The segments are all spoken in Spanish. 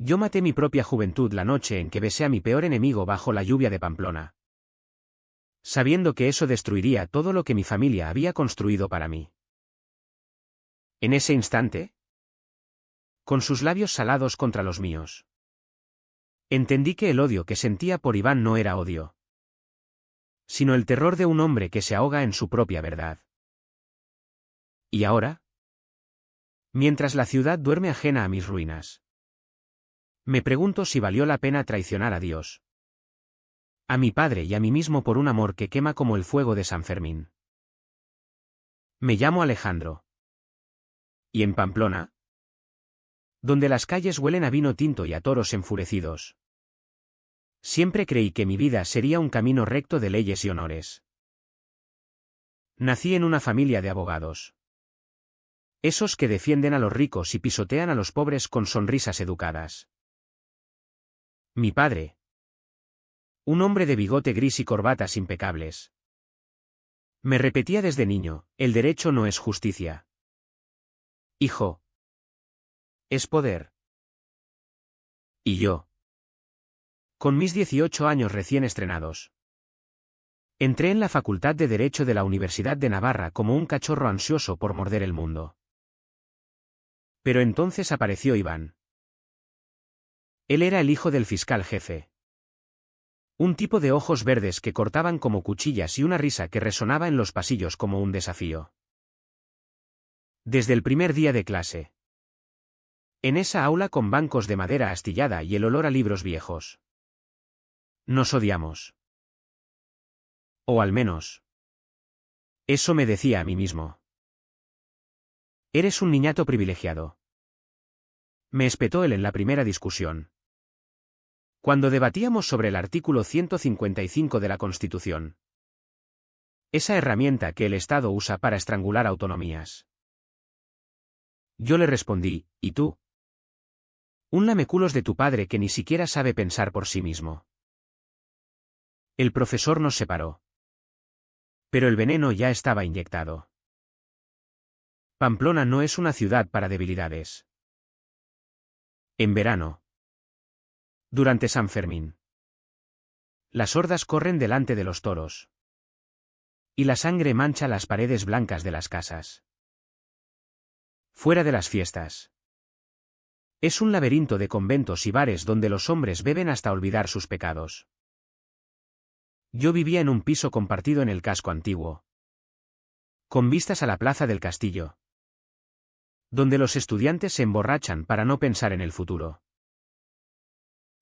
Yo maté mi propia juventud la noche en que besé a mi peor enemigo bajo la lluvia de Pamplona, sabiendo que eso destruiría todo lo que mi familia había construido para mí. En ese instante, con sus labios salados contra los míos, entendí que el odio que sentía por Iván no era odio, sino el terror de un hombre que se ahoga en su propia verdad. ¿Y ahora? Mientras la ciudad duerme ajena a mis ruinas, me pregunto si valió la pena traicionar a Dios, a mi padre y a mí mismo por un amor que quema como el fuego de San Fermín. Me llamo Alejandro. ¿Y en Pamplona? Donde las calles huelen a vino tinto y a toros enfurecidos. Siempre creí que mi vida sería un camino recto de leyes y honores. Nací en una familia de abogados. Esos que defienden a los ricos y pisotean a los pobres con sonrisas educadas. Mi padre, un hombre de bigote gris y corbatas impecables, me repetía desde niño: el derecho no es justicia. Hijo, es poder. Y yo, con mis 18 años recién estrenados, entré en la Facultad de Derecho de la Universidad de Navarra como un cachorro ansioso por morder el mundo. Pero entonces apareció Iván. Él era el hijo del fiscal jefe. Un tipo de ojos verdes que cortaban como cuchillas y una risa que resonaba en los pasillos como un desafío. Desde el primer día de clase. En esa aula con bancos de madera astillada y el olor a libros viejos. Nos odiamos. O al menos, eso me decía a mí mismo. Eres un niñato privilegiado. Me espetó él en la primera discusión, cuando debatíamos sobre el artículo 155 de la Constitución. Esa herramienta que el Estado usa para estrangular autonomías. Yo le respondí: ¿y tú? Un lameculos de tu padre que ni siquiera sabe pensar por sí mismo. El profesor nos separó. Pero el veneno ya estaba inyectado. Pamplona no es una ciudad para debilidades. En verano. Durante San Fermín. Las hordas corren delante de los toros. Y la sangre mancha las paredes blancas de las casas. Fuera de las fiestas. Es un laberinto de conventos y bares donde los hombres beben hasta olvidar sus pecados. Yo vivía en un piso compartido en el casco antiguo, con vistas a la plaza del castillo, donde los estudiantes se emborrachan para no pensar en el futuro.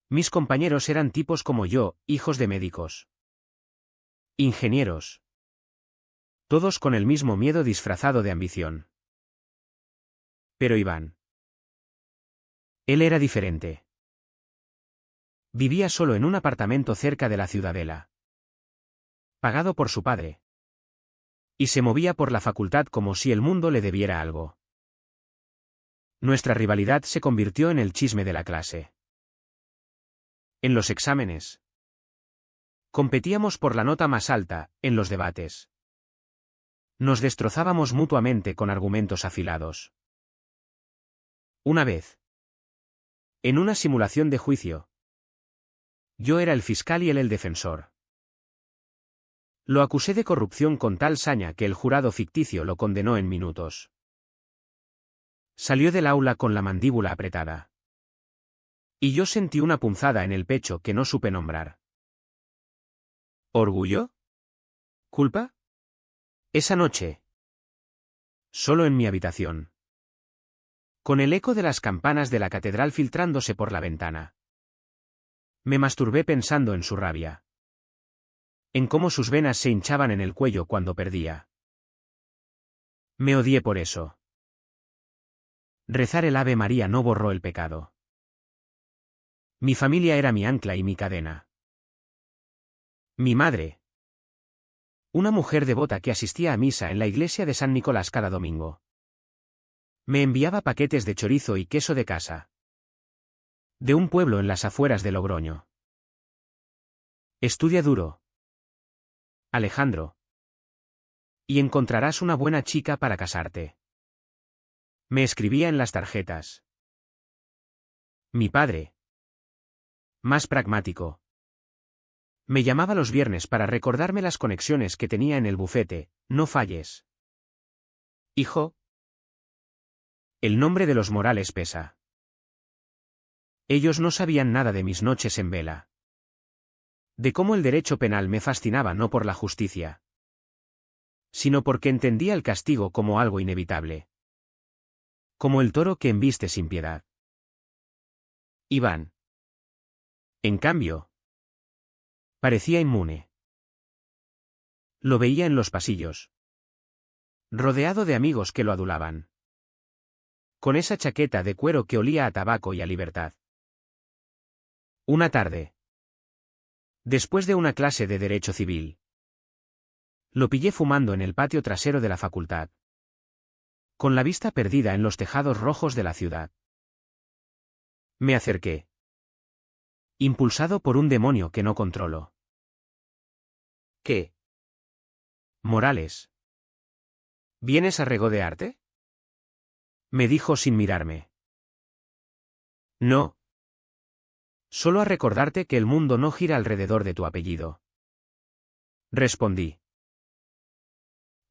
Mis compañeros eran tipos como yo, hijos de médicos, ingenieros, todos con el mismo miedo disfrazado de ambición. Pero Iván, él era diferente. Vivía solo en un apartamento cerca de la Ciudadela, pagado por su padre, y se movía por la facultad como si el mundo le debiera algo. Nuestra rivalidad se convirtió en el chisme de la clase. En los exámenes, competíamos por la nota más alta; en los debates, nos destrozábamos mutuamente con argumentos afilados. Una vez, en una simulación de juicio, yo era el fiscal y él el defensor. Lo acusé de corrupción con tal saña que el jurado ficticio lo condenó en minutos. Salió del aula con la mandíbula apretada. Y yo sentí una punzada en el pecho que no supe nombrar. ¿Orgullo? ¿Culpa? Esa noche, solo en mi habitación, con el eco de las campanas de la catedral filtrándose por la ventana, me masturbé pensando en su rabia, en cómo sus venas se hinchaban en el cuello cuando perdía. Me odié por eso. Rezar el Ave María no borró el pecado. Mi familia era mi ancla y mi cadena. Mi madre, una mujer devota que asistía a misa en la iglesia de San Nicolás cada domingo, me enviaba paquetes de chorizo y queso de casa, de un pueblo en las afueras de Logroño. Estudia duro, Alejandro, y encontrarás una buena chica para casarte. Me escribía en las tarjetas. Mi padre, más pragmático, me llamaba los viernes para recordarme las conexiones que tenía en el bufete. No falles. Hijo. El nombre de los Morales pesa. Ellos no sabían nada de mis noches en vela. De cómo el derecho penal me fascinaba no por la justicia, sino porque entendía el castigo como algo inevitable. Como el toro que embiste sin piedad. Iván, en cambio, parecía inmune. Lo veía en los pasillos, rodeado de amigos que lo adulaban, con esa chaqueta de cuero que olía a tabaco y a libertad. Una tarde, después de una clase de Derecho Civil, lo pillé fumando en el patio trasero de la facultad, con la vista perdida en los tejados rojos de la ciudad. Me acerqué, impulsado por un demonio que no controlo. ¿Qué? Morales, ¿vienes a regodearte? Me dijo sin mirarme. No. Solo a recordarte que el mundo no gira alrededor de tu apellido. Respondí.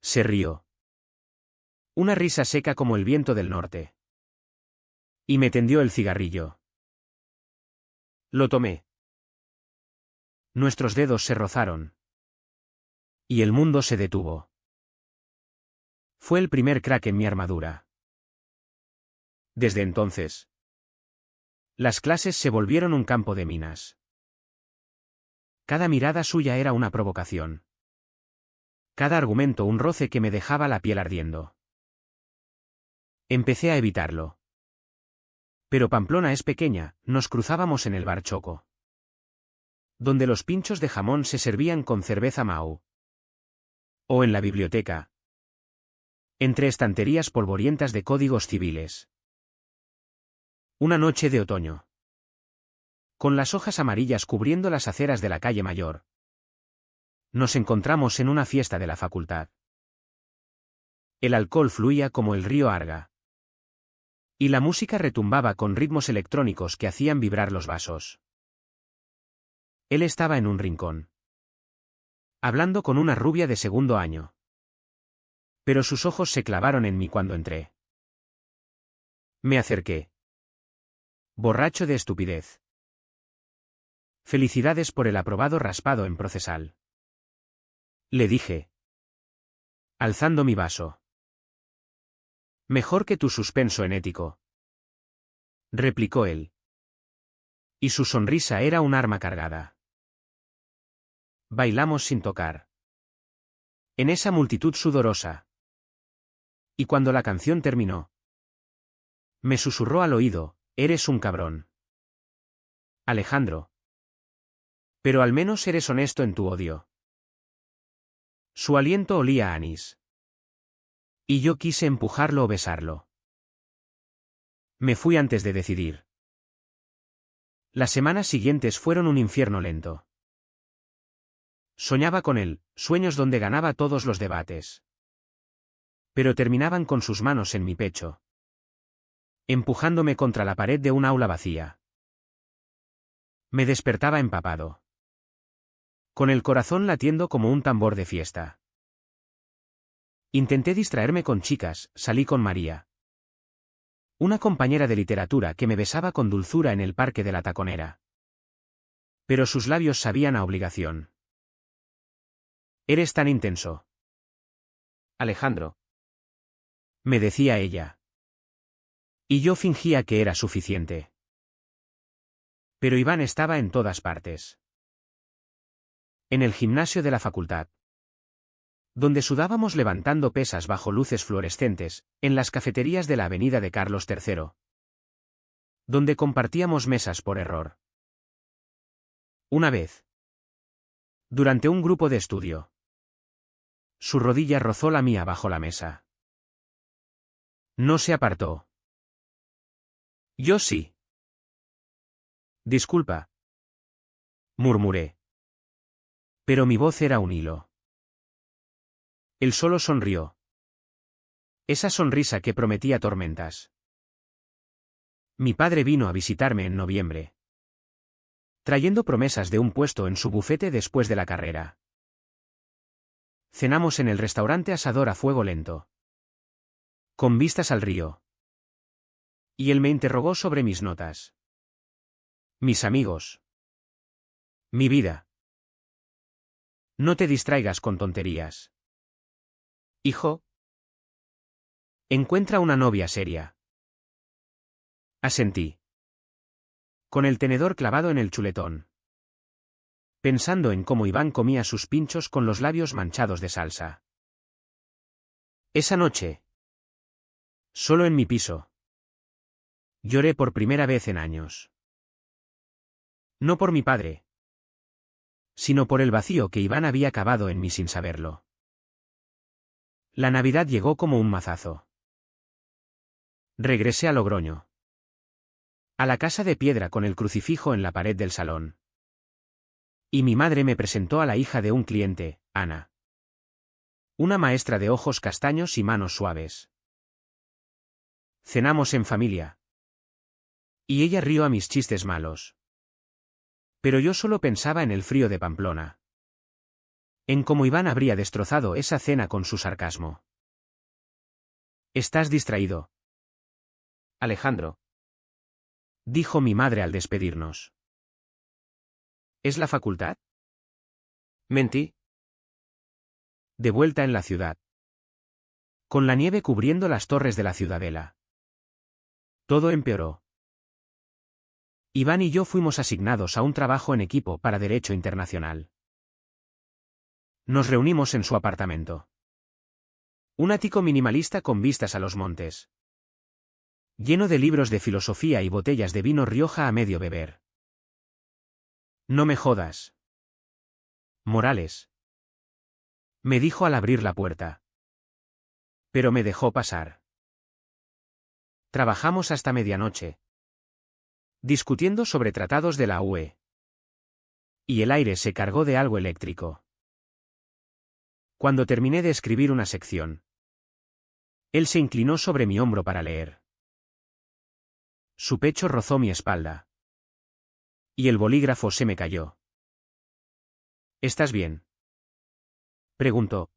Se rió. Una risa seca como el viento del norte. Y me tendió el cigarrillo. Lo tomé. Nuestros dedos se rozaron. Y el mundo se detuvo. Fue el primer crack en mi armadura. Desde entonces, las clases se volvieron un campo de minas. Cada mirada suya era una provocación. Cada argumento un roce que me dejaba la piel ardiendo. Empecé a evitarlo. Pero Pamplona es pequeña, nos cruzábamos en el bar Choco, donde los pinchos de jamón se servían con cerveza Mau. O en la biblioteca, entre estanterías polvorientas de códigos civiles. Una noche de otoño, con las hojas amarillas cubriendo las aceras de la calle Mayor, nos encontramos en una fiesta de la facultad. El alcohol fluía como el río Arga. Y la música retumbaba con ritmos electrónicos que hacían vibrar los vasos. Él estaba en un rincón, hablando con una rubia de segundo año. Pero sus ojos se clavaron en mí cuando entré. Me acerqué, borracho de estupidez. Felicidades por el aprobado raspado en procesal, le dije, alzando mi vaso. Mejor que tu suspenso en ético, replicó él. Y su sonrisa era un arma cargada. Bailamos sin tocar, en esa multitud sudorosa. Y cuando la canción terminó, me susurró al oído, eres un cabrón, Alejandro. Pero al menos eres honesto en tu odio. Su aliento olía a anís. Y yo quise empujarlo o besarlo. Me fui antes de decidir. Las semanas siguientes fueron un infierno lento. Soñaba con él, sueños donde ganaba todos los debates. Pero terminaban con sus manos en mi pecho, empujándome contra la pared de un aula vacía. Me despertaba empapado, con el corazón latiendo como un tambor de fiesta. Intenté distraerme con chicas, salí con María, una compañera de literatura que me besaba con dulzura en el parque de la Taconera. Pero sus labios sabían a obligación. Eres tan intenso, Alejandro, me decía ella. Y yo fingía que era suficiente. Pero Iván estaba en todas partes. En el gimnasio de la facultad, donde sudábamos levantando pesas bajo luces fluorescentes, en las cafeterías de la avenida de Carlos III, donde compartíamos mesas por error. Una vez, durante un grupo de estudio, su rodilla rozó la mía bajo la mesa. No se apartó. Yo sí. Disculpa, murmuré. Pero mi voz era un hilo. Él solo sonrió. Esa sonrisa que prometía tormentas. Mi padre vino a visitarme en noviembre, trayendo promesas de un puesto en su bufete después de la carrera. Cenamos en el restaurante Asador a fuego lento, con vistas al río. Y él me interrogó sobre mis notas, mis amigos, mi vida. No te distraigas con tonterías. Hijo, encuentra una novia seria. Asentí, con el tenedor clavado en el chuletón, pensando en cómo Iván comía sus pinchos con los labios manchados de salsa. Esa noche, solo en mi piso, lloré por primera vez en años. No por mi padre, sino por el vacío que Iván había cavado en mí sin saberlo. La Navidad llegó como un mazazo. Regresé a Logroño, a la casa de piedra con el crucifijo en la pared del salón. Y mi madre me presentó a la hija de un cliente, Ana. Una maestra de ojos castaños y manos suaves. Cenamos en familia. Y ella rió a mis chistes malos. Pero yo solo pensaba en el frío de Pamplona. En cómo Iván habría destrozado esa cena con su sarcasmo. Estás distraído, Alejandro, dijo mi madre al despedirnos. ¿Es la facultad? Mentí. De vuelta en la ciudad, con la nieve cubriendo las torres de la ciudadela. Todo empeoró. Iván y yo fuimos asignados a un trabajo en equipo para Derecho Internacional. Nos reunimos en su apartamento. Un ático minimalista con vistas a los montes, lleno de libros de filosofía y botellas de vino Rioja a medio beber. No me jodas, Morales, me dijo al abrir la puerta. Pero me dejó pasar. Trabajamos hasta medianoche, discutiendo sobre tratados de la UE. Y el aire se cargó de algo eléctrico. Cuando terminé de escribir una sección, él se inclinó sobre mi hombro para leer. Su pecho rozó mi espalda. Y el bolígrafo se me cayó. ¿Estás bien?, preguntó.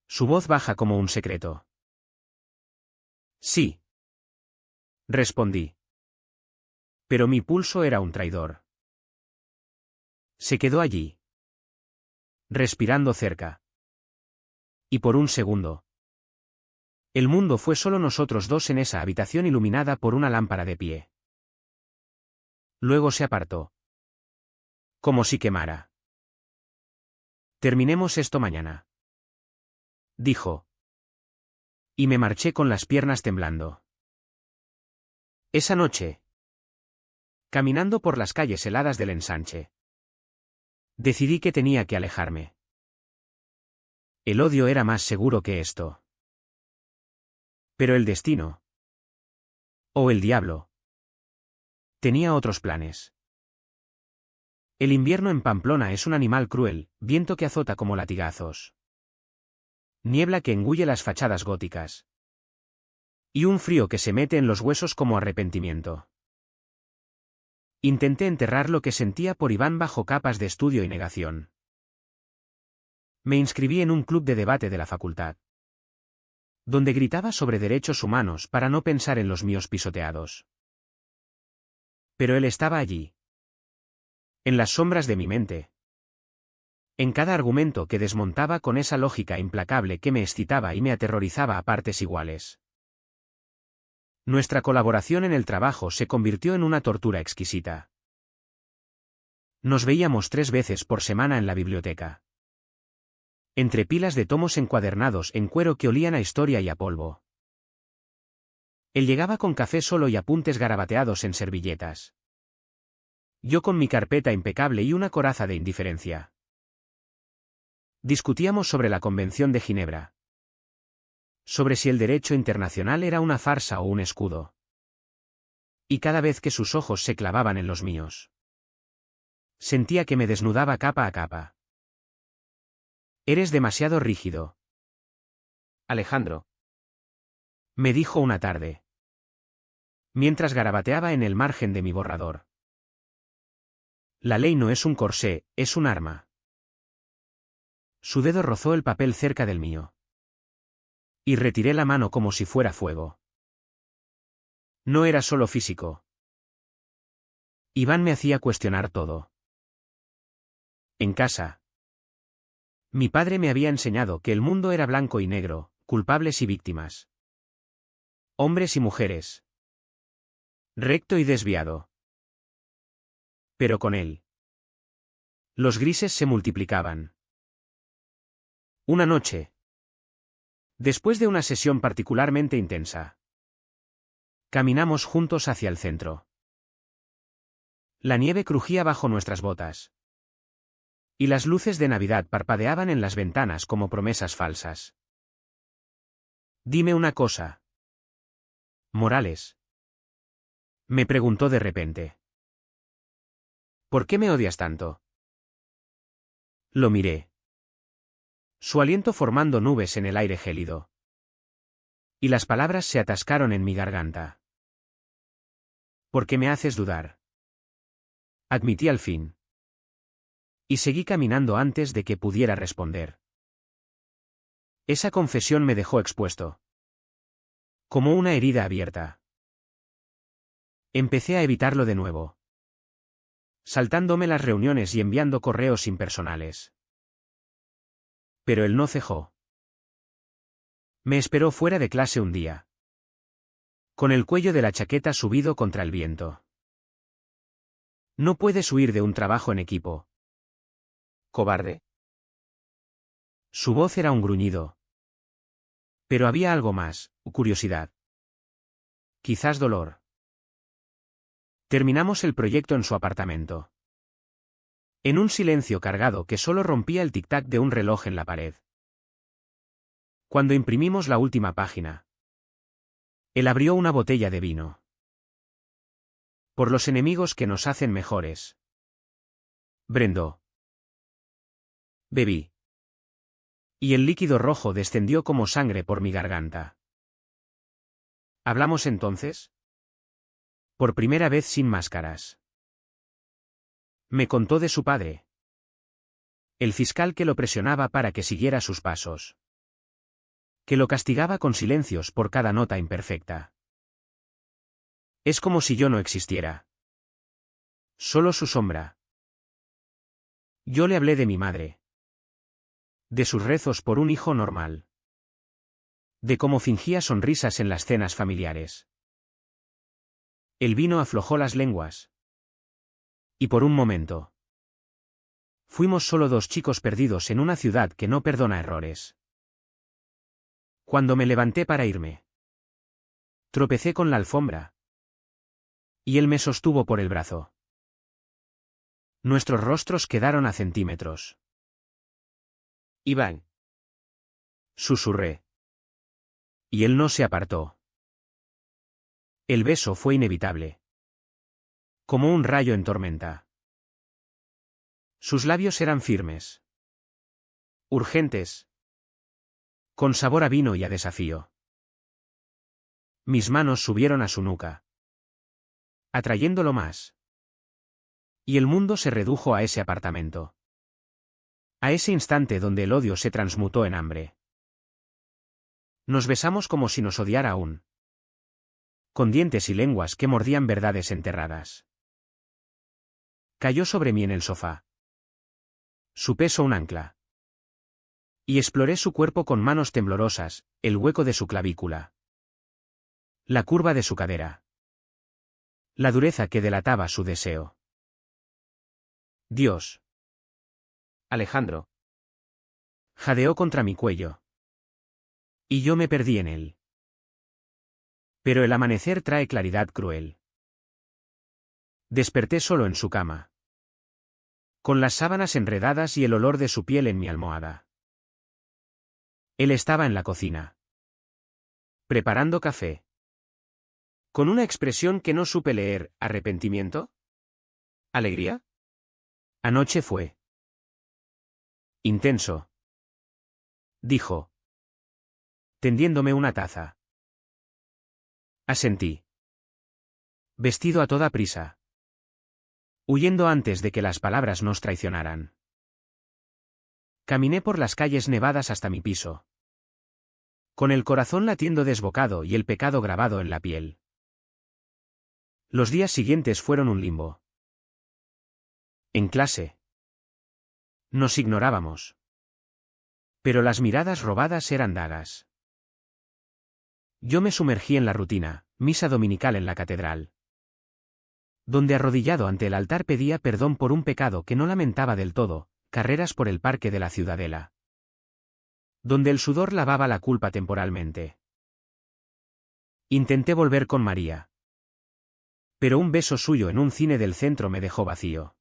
Su voz baja como un secreto. Sí, respondí. Pero mi pulso era un traidor. Se quedó allí, respirando cerca. Y por un segundo, el mundo fue solo nosotros dos en esa habitación iluminada por una lámpara de pie. Luego se apartó, como si quemara. Terminemos esto mañana, dijo. Y me marché con las piernas temblando. Esa noche, caminando por las calles heladas del Ensanche, decidí que tenía que alejarme. El odio era más seguro que esto. Pero el destino, o el diablo, tenía otros planes. El invierno en Pamplona es un animal cruel, viento que azota como latigazos, niebla que engulle las fachadas góticas, y un frío que se mete en los huesos como arrepentimiento. Intenté enterrar lo que sentía por Iván bajo capas de estudio y negación. Me inscribí en un club de debate de la facultad, donde gritaba sobre derechos humanos para no pensar en los míos pisoteados. Pero él estaba allí, en las sombras de mi mente, en cada argumento que desmontaba con esa lógica implacable que me excitaba y me aterrorizaba a partes iguales. Nuestra colaboración en el trabajo se convirtió en una tortura exquisita. Nos veíamos 3 veces por semana en la biblioteca, entre pilas de tomos encuadernados en cuero que olían a historia y a polvo. Él llegaba con café solo y apuntes garabateados en servilletas. Yo con mi carpeta impecable y una coraza de indiferencia. Discutíamos sobre la Convención de Ginebra, sobre si el derecho internacional era una farsa o un escudo. Y cada vez que sus ojos se clavaban en los míos, sentía que me desnudaba capa a capa. Eres demasiado rígido, Alejandro, me dijo una tarde. mientras garabateaba en el margen de mi borrador. La ley no es un corsé, es un arma. Su dedo rozó el papel cerca del mío. Y retiré la mano como si fuera fuego. No era solo físico. Iván me hacía cuestionar todo. En casa. Mi padre me había enseñado que el mundo era blanco y negro, culpables y víctimas. Hombres y mujeres. Recto y desviado. Pero con él. Los grises se multiplicaban. Una noche. Después de una sesión particularmente intensa. Caminamos juntos hacia el centro. La nieve crujía bajo nuestras botas. Y las luces de Navidad parpadeaban en las ventanas como promesas falsas. Dime una cosa. Morales. Me preguntó de repente. ¿Por qué me odias tanto? Lo miré. Su aliento formando nubes en el aire gélido. Y las palabras se atascaron en mi garganta. ¿Por qué me haces dudar? Admití al fin. Y seguí caminando antes de que pudiera responder. Esa confesión me dejó expuesto. Como una herida abierta. Empecé a evitarlo de nuevo. Saltándome las reuniones y enviando correos impersonales. Pero él no cejó. Me esperó fuera de clase un día. Con el cuello de la chaqueta subido contra el viento. No puedes huir de un trabajo en equipo. Cobarde. Su voz era un gruñido. Pero había algo más, curiosidad. Quizás dolor. Terminamos el proyecto en su apartamento. En un silencio cargado que solo rompía el tic-tac de un reloj en la pared. Cuando imprimimos la última página. Él abrió una botella de vino. Por los enemigos que nos hacen mejores. Brindó. Bebí. Y el líquido rojo descendió como sangre por mi garganta. ¿Hablamos entonces? Por primera vez sin máscaras. Me contó de su padre. El fiscal que lo presionaba para que siguiera sus pasos. Que lo castigaba con silencios por cada nota imperfecta. Es como si yo no existiera. Solo su sombra. Yo le hablé de mi madre. De sus rezos por un hijo normal. De cómo fingía sonrisas en las cenas familiares. El vino aflojó las lenguas. Y por un momento. Fuimos solo dos chicos perdidos en una ciudad que no perdona errores. Cuando me levanté para irme. Tropecé con la alfombra. Y él me sostuvo por el brazo. Nuestros rostros quedaron a centímetros. Iván. Susurré. Y él no se apartó. El beso fue inevitable. Como un rayo en tormenta. Sus labios eran firmes. Urgentes. Con sabor a vino y a desafío. Mis manos subieron a su nuca. Atrayéndolo más. Y el mundo se redujo a ese apartamento. A ese instante donde el odio se transmutó en hambre. Nos besamos como si nos odiara aún. Con dientes y lenguas que mordían verdades enterradas. Cayó sobre mí en el sofá. Su peso un ancla. Y exploré su cuerpo con manos temblorosas, el hueco de su clavícula. La curva de su cadera. La dureza que delataba su deseo. Dios. Alejandro. Jadeó contra mi cuello. Y yo me perdí en él. Pero el amanecer trae claridad cruel. Desperté solo en su cama. Con las sábanas enredadas y el olor de su piel en mi almohada. Él estaba en la cocina. Preparando café. Con una expresión que no supe leer, ¿arrepentimiento? ¿Alegría? Anoche fue. Intenso. Dijo. Tendiéndome una taza. Asentí. Vestido a toda prisa. Huyendo antes de que las palabras nos traicionaran. Caminé por las calles nevadas hasta mi piso. Con el corazón latiendo desbocado y el pecado grabado en la piel. Los días siguientes fueron un limbo. En clase. Nos ignorábamos. Pero las miradas robadas eran dagas. Yo me sumergí en la rutina, misa dominical en la catedral. Donde arrodillado ante el altar pedía perdón por un pecado que no lamentaba del todo, carreras por el parque de la Ciudadela. Donde el sudor lavaba la culpa temporalmente. Intenté volver con María. Pero un beso suyo en un cine del centro me dejó vacío.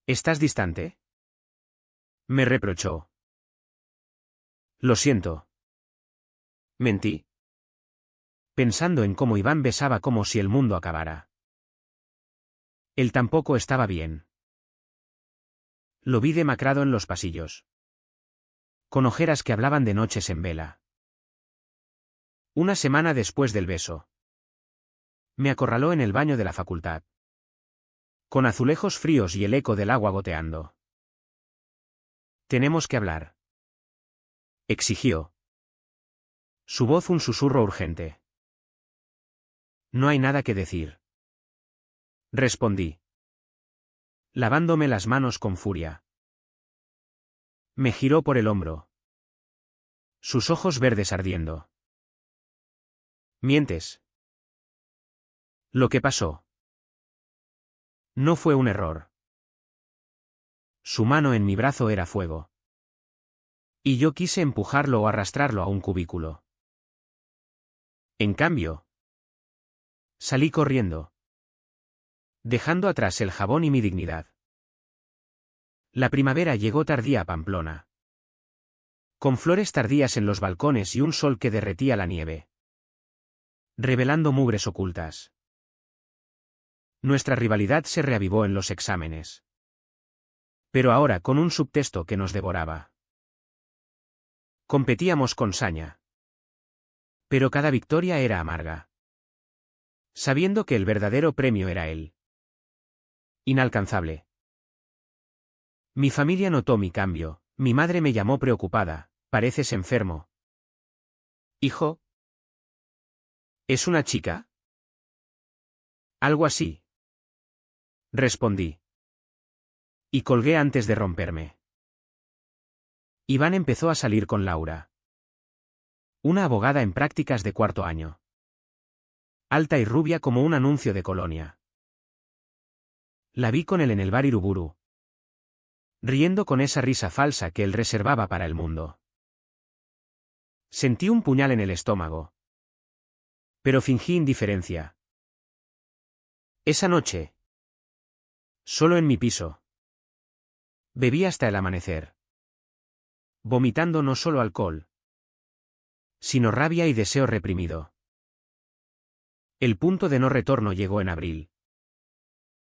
¿Estás distante?, me reprochó. Lo siento. Mentí. Pensando en cómo Iván besaba como si el mundo acabara. Él tampoco estaba bien. Lo vi demacrado en los pasillos. Con ojeras que hablaban de noches en vela. Una semana después del beso. Me acorraló en el baño de la facultad. Con azulejos fríos y el eco del agua goteando. Tenemos que hablar. Exigió. Su voz un susurro urgente. No hay nada que decir. Respondí. Lavándome las manos con furia. Me giró por el hombro. Sus ojos verdes ardiendo. Mientes. Lo que pasó. No fue un error. Su mano en mi brazo era fuego. Y yo quise empujarlo o arrastrarlo a un cubículo. En cambio, salí corriendo. Dejando atrás el jabón y mi dignidad. La primavera llegó tardía a Pamplona. Con flores tardías en los balcones y un sol que derretía la nieve. Revelando mugres ocultas. Nuestra rivalidad se reavivó en los exámenes. Pero ahora con un subtexto que nos devoraba. Competíamos con saña. Pero cada victoria era amarga. Sabiendo que el verdadero premio era él. Inalcanzable. Mi familia notó mi cambio, mi madre me llamó preocupada, pareces enfermo. Hijo. ¿Es una chica? Algo así. Respondí. Y colgué antes de romperme. Iván empezó a salir con Laura. Una abogada en prácticas de cuarto año. Alta y rubia como un anuncio de colonia. La vi con él en el bar Iruburu. Riendo con esa risa falsa que él reservaba para el mundo. Sentí un puñal en el estómago. Pero fingí indiferencia. Esa noche. Solo en mi piso. Bebí hasta el amanecer. Vomitando no solo alcohol, sino rabia y deseo reprimido. El punto de no retorno llegó en abril.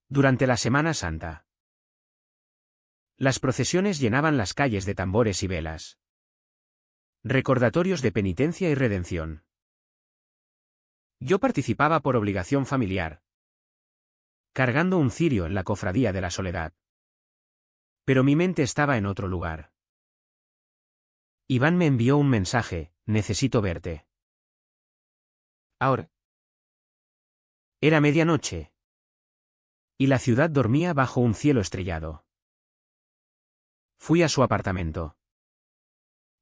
Durante la Semana Santa. Las procesiones llenaban las calles de tambores y velas. Recordatorios de penitencia y redención. Yo participaba por obligación familiar. Cargando un cirio en la cofradía de la soledad. Pero mi mente estaba en otro lugar. Iván me envió un mensaje: necesito verte. Ahora. Era medianoche. Y la ciudad dormía bajo un cielo estrellado. Fui a su apartamento.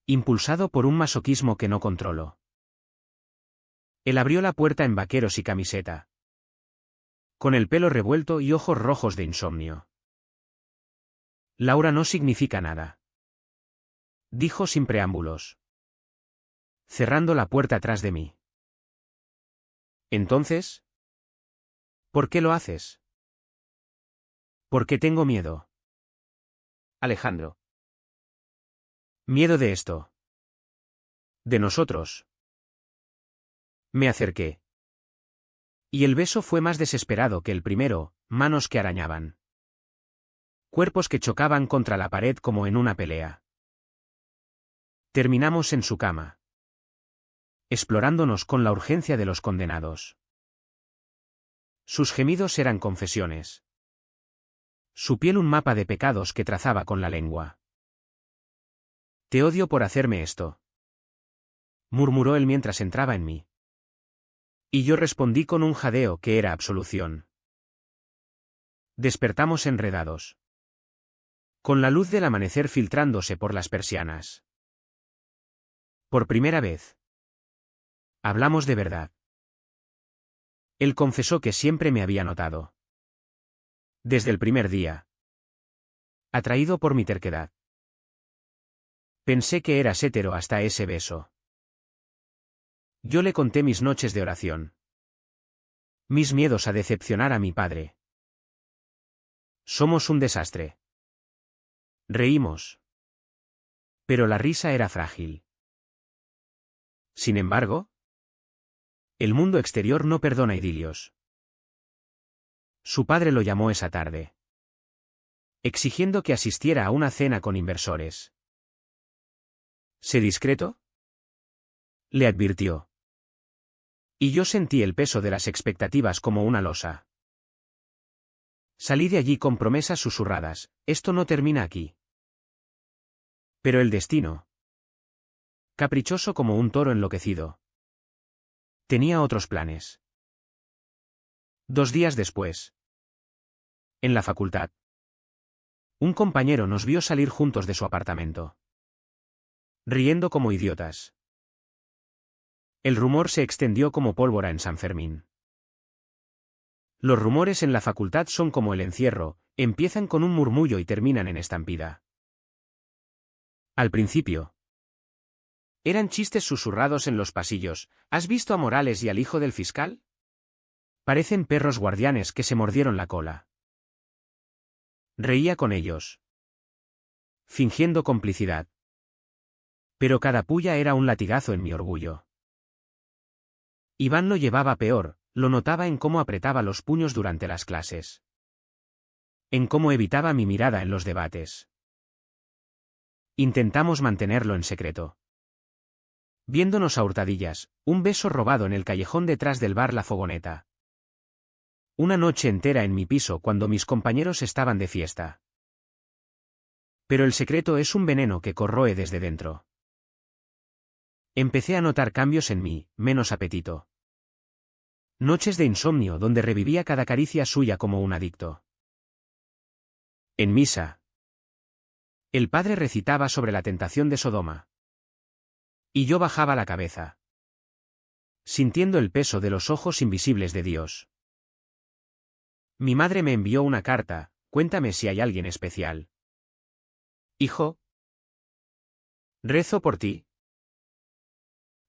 Impulsado por un masoquismo que no controlo. Él abrió la puerta en vaqueros y camiseta. Con el pelo revuelto y ojos rojos de insomnio. Laura no significa nada. Dijo sin preámbulos. Cerrando la puerta tras de mí. Entonces, ¿por qué lo haces? Porque tengo miedo. Alejandro. Miedo de esto. De nosotros. Me acerqué. Y el beso fue más desesperado que el primero, manos que arañaban. Cuerpos que chocaban contra la pared como en una pelea. Terminamos en su cama. Explorándonos con la urgencia de los condenados. Sus gemidos eran confesiones. Su piel un mapa de pecados que trazaba con la lengua. Te odio por hacerme esto, murmuró él mientras entraba en mí. Y yo respondí con un jadeo que era absolución. Despertamos enredados, con la luz del amanecer filtrándose por las persianas. Por primera vez. Hablamos de verdad. Él confesó que siempre me había notado. Desde el primer día. Atraído por mi terquedad. Pensé que eras hétero hasta ese beso. Yo le conté mis noches de oración. Mis miedos a decepcionar a mi padre. Somos un desastre. Reímos. Pero la risa era frágil. Sin embargo, el mundo exterior no perdona idilios. Su padre lo llamó esa tarde, exigiendo que asistiera a una cena con inversores. «Sé discreto», le advirtió. Y yo sentí el peso de las expectativas como una losa. Salí de allí con promesas susurradas: esto no termina aquí. Pero el destino, caprichoso como un toro enloquecido, tenía otros planes. 2 días después, en la facultad, un compañero nos vio salir juntos de su apartamento, riendo como idiotas. El rumor se extendió como pólvora en San Fermín. Los rumores en la facultad son como el encierro, empiezan con un murmullo y terminan en estampida. Al principio, eran chistes susurrados en los pasillos: ¿has visto a Morales y al hijo del fiscal? Parecen perros guardianes que se mordieron la cola. Reía con ellos, fingiendo complicidad. Pero cada puya era un latigazo en mi orgullo. Iván lo llevaba peor, lo notaba en cómo apretaba los puños durante las clases. En cómo evitaba mi mirada en los debates. Intentamos mantenerlo en secreto. Viéndonos a hurtadillas, un beso robado en el callejón detrás del bar La Fogoneta. Una noche entera en mi piso cuando mis compañeros estaban de fiesta. Pero el secreto es un veneno que corroe desde dentro. Empecé a notar cambios en mí, menos apetito. Noches de insomnio donde revivía cada caricia suya como un adicto. En misa, el padre recitaba sobre la tentación de Sodoma. Y yo bajaba la cabeza, sintiendo el peso de los ojos invisibles de Dios. Mi madre me envió una carta: cuéntame si hay alguien especial. Hijo, rezo por ti.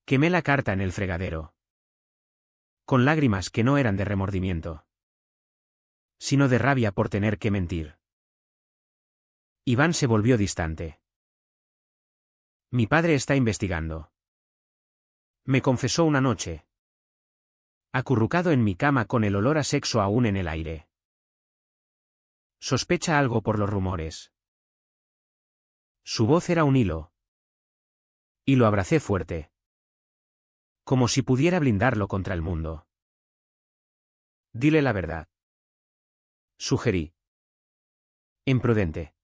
Quemé la carta en el fregadero, con lágrimas que no eran de remordimiento, sino de rabia por tener que mentir. Iván se volvió distante. Mi padre está investigando. Me confesó una noche, acurrucado en mi cama con el olor a sexo aún en el aire. Sospecha algo por los rumores. Su voz era un hilo. Y lo abracé fuerte, como si pudiera blindarlo contra el mundo. Dile la verdad, sugerí. Imprudente.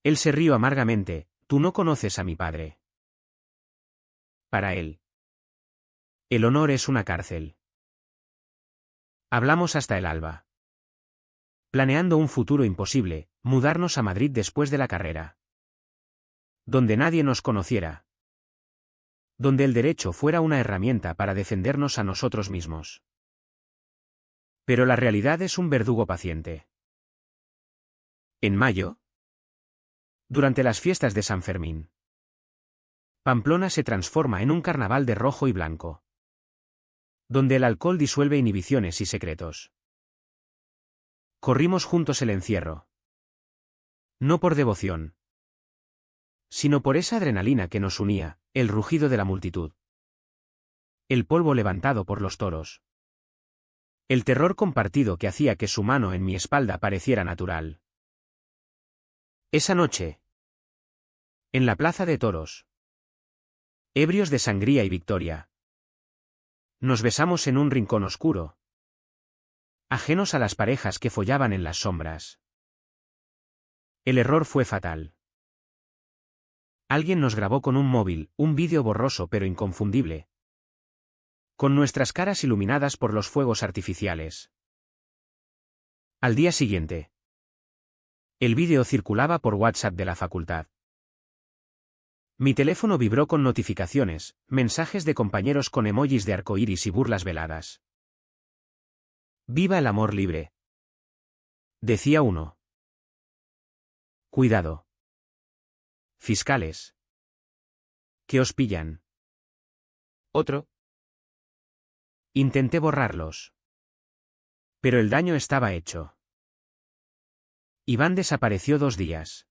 Él se rió amargamente: tú no conoces a mi padre. Para él, el honor es una cárcel. Hablamos hasta el alba, planeando un futuro imposible: mudarnos a Madrid después de la carrera. Donde nadie nos conociera. Donde el derecho fuera una herramienta para defendernos a nosotros mismos. Pero la realidad es un verdugo paciente. En mayo, durante las fiestas de San Fermín, Pamplona se transforma en un carnaval de rojo y blanco, donde el alcohol disuelve inhibiciones y secretos. Corrimos juntos el encierro. No por devoción, sino por esa adrenalina que nos unía, el rugido de la multitud. El polvo levantado por los toros. El terror compartido que hacía que su mano en mi espalda pareciera natural. Esa noche, en la plaza de toros, ebrios de sangría y victoria, nos besamos en un rincón oscuro, ajenos a las parejas que follaban en las sombras. El error fue fatal. Alguien nos grabó con un móvil, un vídeo borroso pero inconfundible, con nuestras caras iluminadas por los fuegos artificiales. Al día siguiente, el vídeo circulaba por WhatsApp de la facultad. Mi teléfono vibró con notificaciones, mensajes de compañeros con emojis de arcoíris y burlas veladas. «Viva el amor libre», decía uno. «Cuidado. Fiscales. Que os pillan». Otro. Intenté borrarlos. Pero el daño estaba hecho. Iván desapareció 2 días.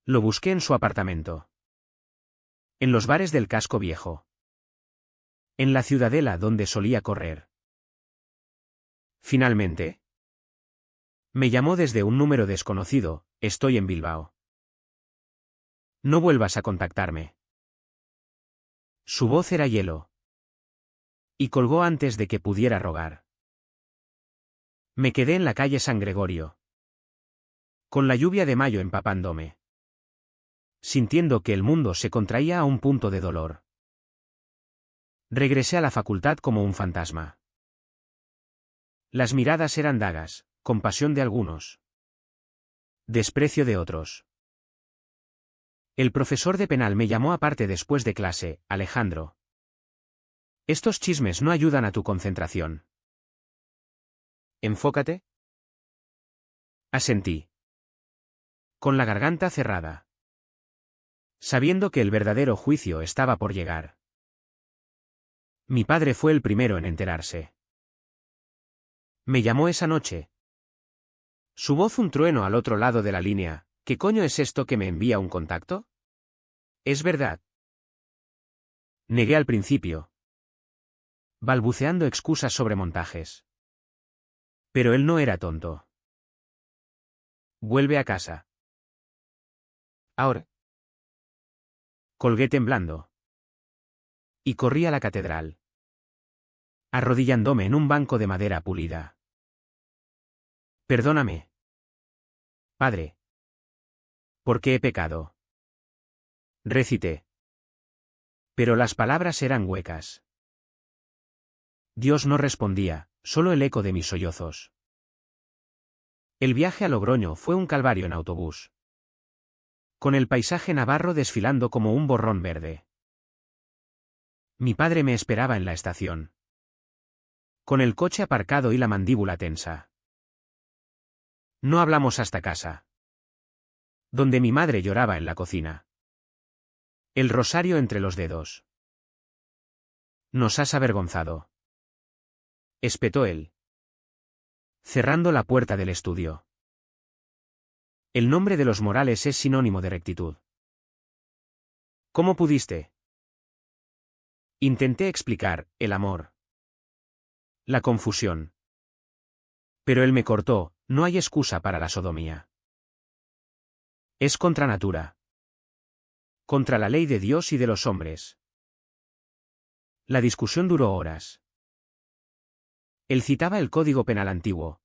Lo busqué en su apartamento. En los bares del casco viejo. En la ciudadela donde solía correr. Finalmente. Me llamó desde un número desconocido: «Estoy en Bilbao. No vuelvas a contactarme». Su voz era hielo. Y colgó antes de que pudiera rogar. Me quedé en la calle San Gregorio, con la lluvia de mayo empapándome, sintiendo que el mundo se contraía a un punto de dolor. Regresé a la facultad como un fantasma. Las miradas eran dagas, compasión de algunos, desprecio de otros. El profesor de penal me llamó aparte después de clase: «Alejandro, estos chismes no ayudan a tu concentración. Enfócate». Asentí, con la garganta cerrada, sabiendo que el verdadero juicio estaba por llegar. Mi padre fue el primero en enterarse. Me llamó esa noche. Su voz un trueno al otro lado de la línea: «¿Qué coño es esto que me envía un contacto? ¿Es verdad?». Negué al principio, balbuceando excusas sobre montajes. Pero él no era tonto. «Vuelve a casa. Ahora». Colgué temblando. Y corrí a la catedral, arrodillándome en un banco de madera pulida. «Perdóname, padre. ¿Por qué he pecado?», recité. Pero las palabras eran huecas. Dios no respondía, solo el eco de mis sollozos. El viaje a Logroño fue un calvario en autobús, con el paisaje navarro desfilando como un borrón verde. Mi padre me esperaba en la estación, con el coche aparcado y la mandíbula tensa. No hablamos hasta casa, donde mi madre lloraba en la cocina, el rosario entre los dedos. «Nos has avergonzado», espetó él, cerrando la puerta del estudio. «El nombre de los Morales es sinónimo de rectitud». «¿Cómo pudiste?». Intenté explicar: el amor, la confusión. Pero él me cortó: «No hay excusa para la sodomía. Es contra natura. Contra la ley de Dios y de los hombres». La discusión duró horas. Él citaba el Código Penal antiguo,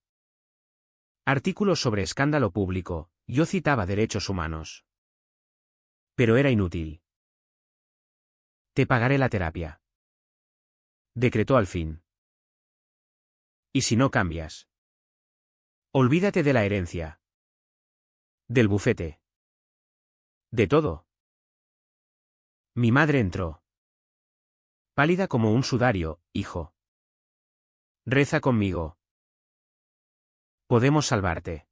artículos sobre escándalo público, yo citaba derechos humanos. Pero era inútil. «Te pagaré la terapia», decretó al fin. «Y si no cambias, olvídate de la herencia, del bufete, de todo». Mi madre entró, pálida como un sudario: «Hijo, reza conmigo. Podemos salvarte».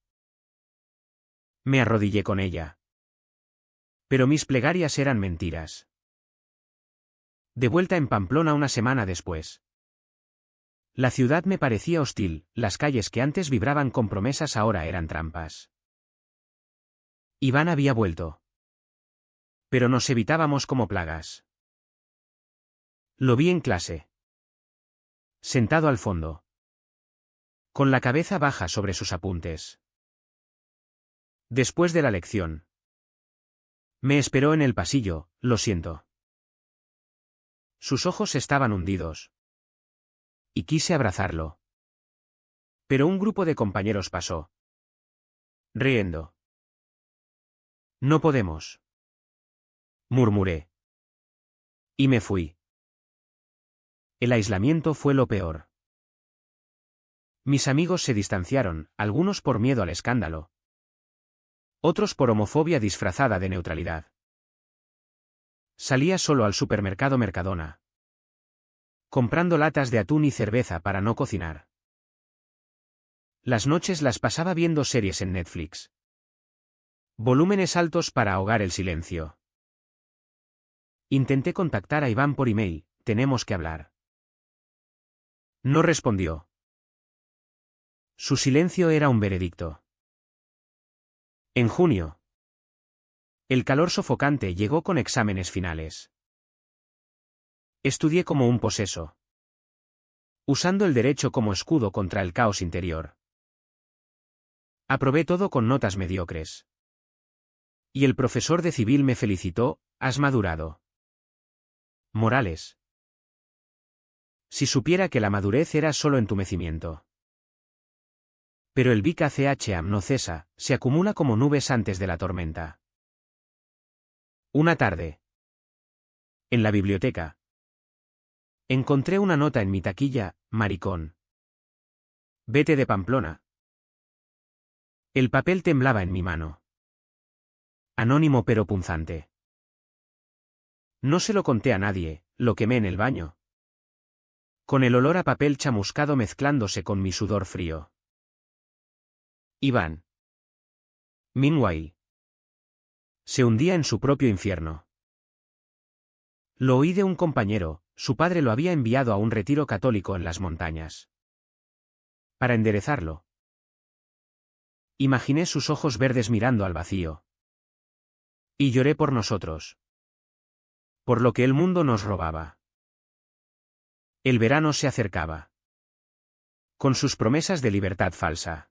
Me arrodillé con ella. Pero mis plegarias eran mentiras. De vuelta en Pamplona una semana después. La ciudad me parecía hostil, las calles que antes vibraban con promesas ahora eran trampas. Iván había vuelto. Pero nos evitábamos como plagas. Lo vi en clase, sentado al fondo, con la cabeza baja sobre sus apuntes. Después de la lección, me esperó en el pasillo: «Lo siento». Sus ojos estaban hundidos. Y quise abrazarlo. Pero un grupo de compañeros pasó, riendo. No podemos, murmuré. Y me fui. El aislamiento fue lo peor. Mis amigos se distanciaron, algunos por miedo al escándalo. Otros por homofobia disfrazada de neutralidad. Salía solo al supermercado Mercadona, comprando latas de atún y cerveza para no cocinar. Las noches las pasaba viendo series en Netflix. Volúmenes altos para ahogar el silencio. Intenté contactar a Iván por email, tenemos que hablar. No respondió. Su silencio era un veredicto. En junio. El calor sofocante llegó con exámenes finales. Estudié como un poseso, usando el derecho como escudo contra el caos interior. Aprobé todo con notas mediocres. Y el profesor de civil me felicitó, has madurado. Morales. Si supiera que la madurez era solo entumecimiento. Pero el Big ACHAM no cesa, se acumula como nubes antes de la tormenta. Una tarde. En la biblioteca. Encontré una nota en mi taquilla, maricón. Vete de Pamplona. El papel temblaba en mi mano. Anónimo pero punzante. No se lo conté a nadie, lo quemé en el baño. Con el olor a papel chamuscado mezclándose con mi sudor frío. Iván. Meanwhile. Se hundía en su propio infierno. Lo oí de un compañero, su padre lo había enviado a un retiro católico en las montañas. Para enderezarlo. Imaginé sus ojos verdes mirando al vacío. Y lloré por nosotros. Por lo que el mundo nos robaba. El verano se acercaba. Con sus promesas de libertad falsa.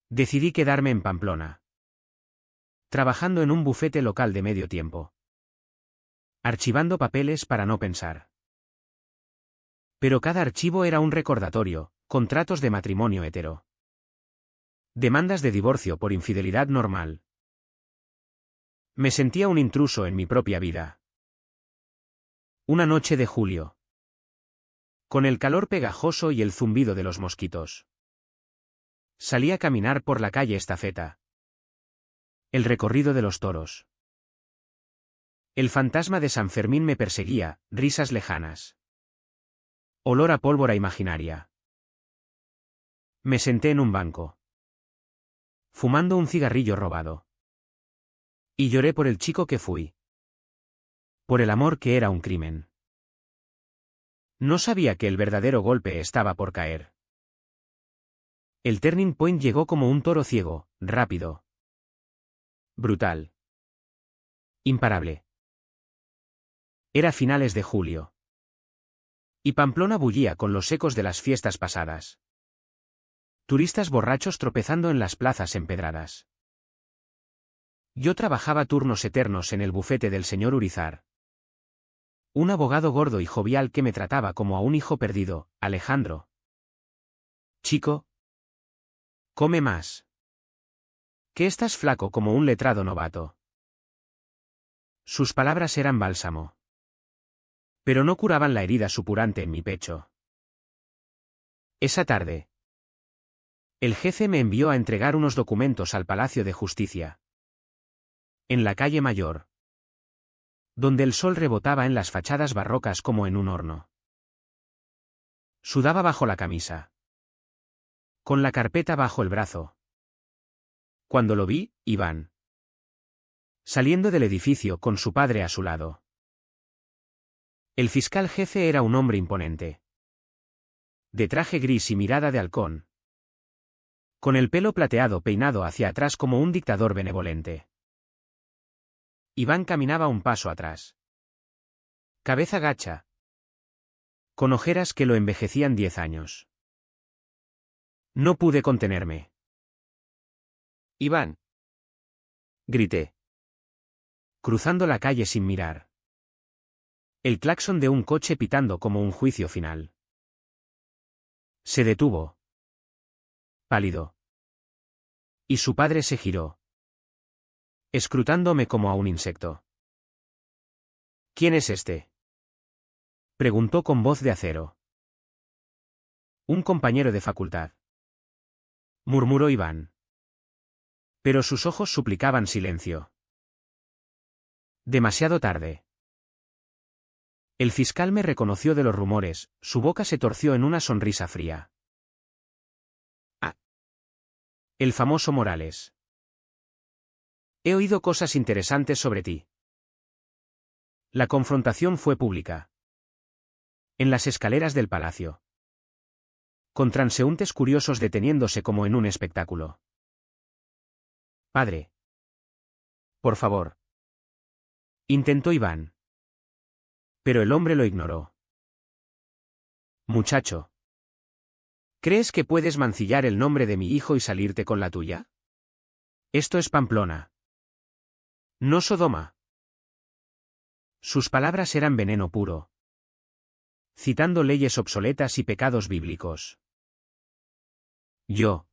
Decidí quedarme en Pamplona. Trabajando en un bufete local de medio tiempo. Archivando papeles para no pensar. Pero cada archivo era un recordatorio, contratos de matrimonio hetero. Demandas de divorcio por infidelidad normal. Me sentía un intruso en mi propia vida. Una noche de julio. Con el calor pegajoso y el zumbido de los mosquitos. Salí a caminar por la calle Estafeta. El recorrido de los toros. El fantasma de San Fermín me perseguía, risas lejanas. Olor a pólvora imaginaria. Me senté en un banco. Fumando un cigarrillo robado. Y lloré por el chico que fui. Por el amor que era un crimen. No sabía que el verdadero golpe estaba por caer. El turning point llegó como un toro ciego, rápido. Brutal. Imparable. Era finales de julio. Y Pamplona bullía con los ecos de las fiestas pasadas. Turistas borrachos tropezando en las plazas empedradas. Yo trabajaba turnos eternos en el bufete del señor Urizar. Un abogado gordo y jovial que me trataba como a un hijo perdido, Alejandro. Chico. Come más. Que estás flaco como un letrado novato. Sus palabras eran bálsamo. Pero no curaban la herida supurante en mi pecho. Esa tarde. El jefe me envió a entregar unos documentos al Palacio de Justicia. En la calle Mayor. Donde el sol rebotaba en las fachadas barrocas como en un horno. Sudaba bajo la camisa. Con la carpeta bajo el brazo. Cuando lo vi, Iván. Saliendo del edificio con su padre a su lado. El fiscal jefe era un hombre imponente. De traje gris y mirada de halcón. Con el pelo plateado peinado hacia atrás como un dictador benevolente. Iván caminaba un paso atrás. Cabeza gacha. Con ojeras que lo envejecían 10 años. No pude contenerme. Iván. Grité. Cruzando la calle sin mirar. El claxon de un coche pitando como un juicio final. Se detuvo. pálido. Y su padre se giró, escrutándome como a un insecto. ¿Quién es este?, preguntó con voz de acero. Un compañero de facultad, murmuró Iván. Pero sus ojos suplicaban silencio. Demasiado tarde. El fiscal me reconoció de los rumores, su boca se torció en una sonrisa fría. Ah. El famoso Morales. He oído cosas interesantes sobre ti. La confrontación fue pública. En las escaleras del palacio. Con transeúntes curiosos deteniéndose como en un espectáculo. Padre. Por favor. Intentó Iván. Pero el hombre lo ignoró. Muchacho. ¿Crees que puedes mancillar el nombre de mi hijo y salirte con la tuya? Esto es Pamplona. No Sodoma. Sus palabras eran veneno puro, citando leyes obsoletas y pecados bíblicos. Yo,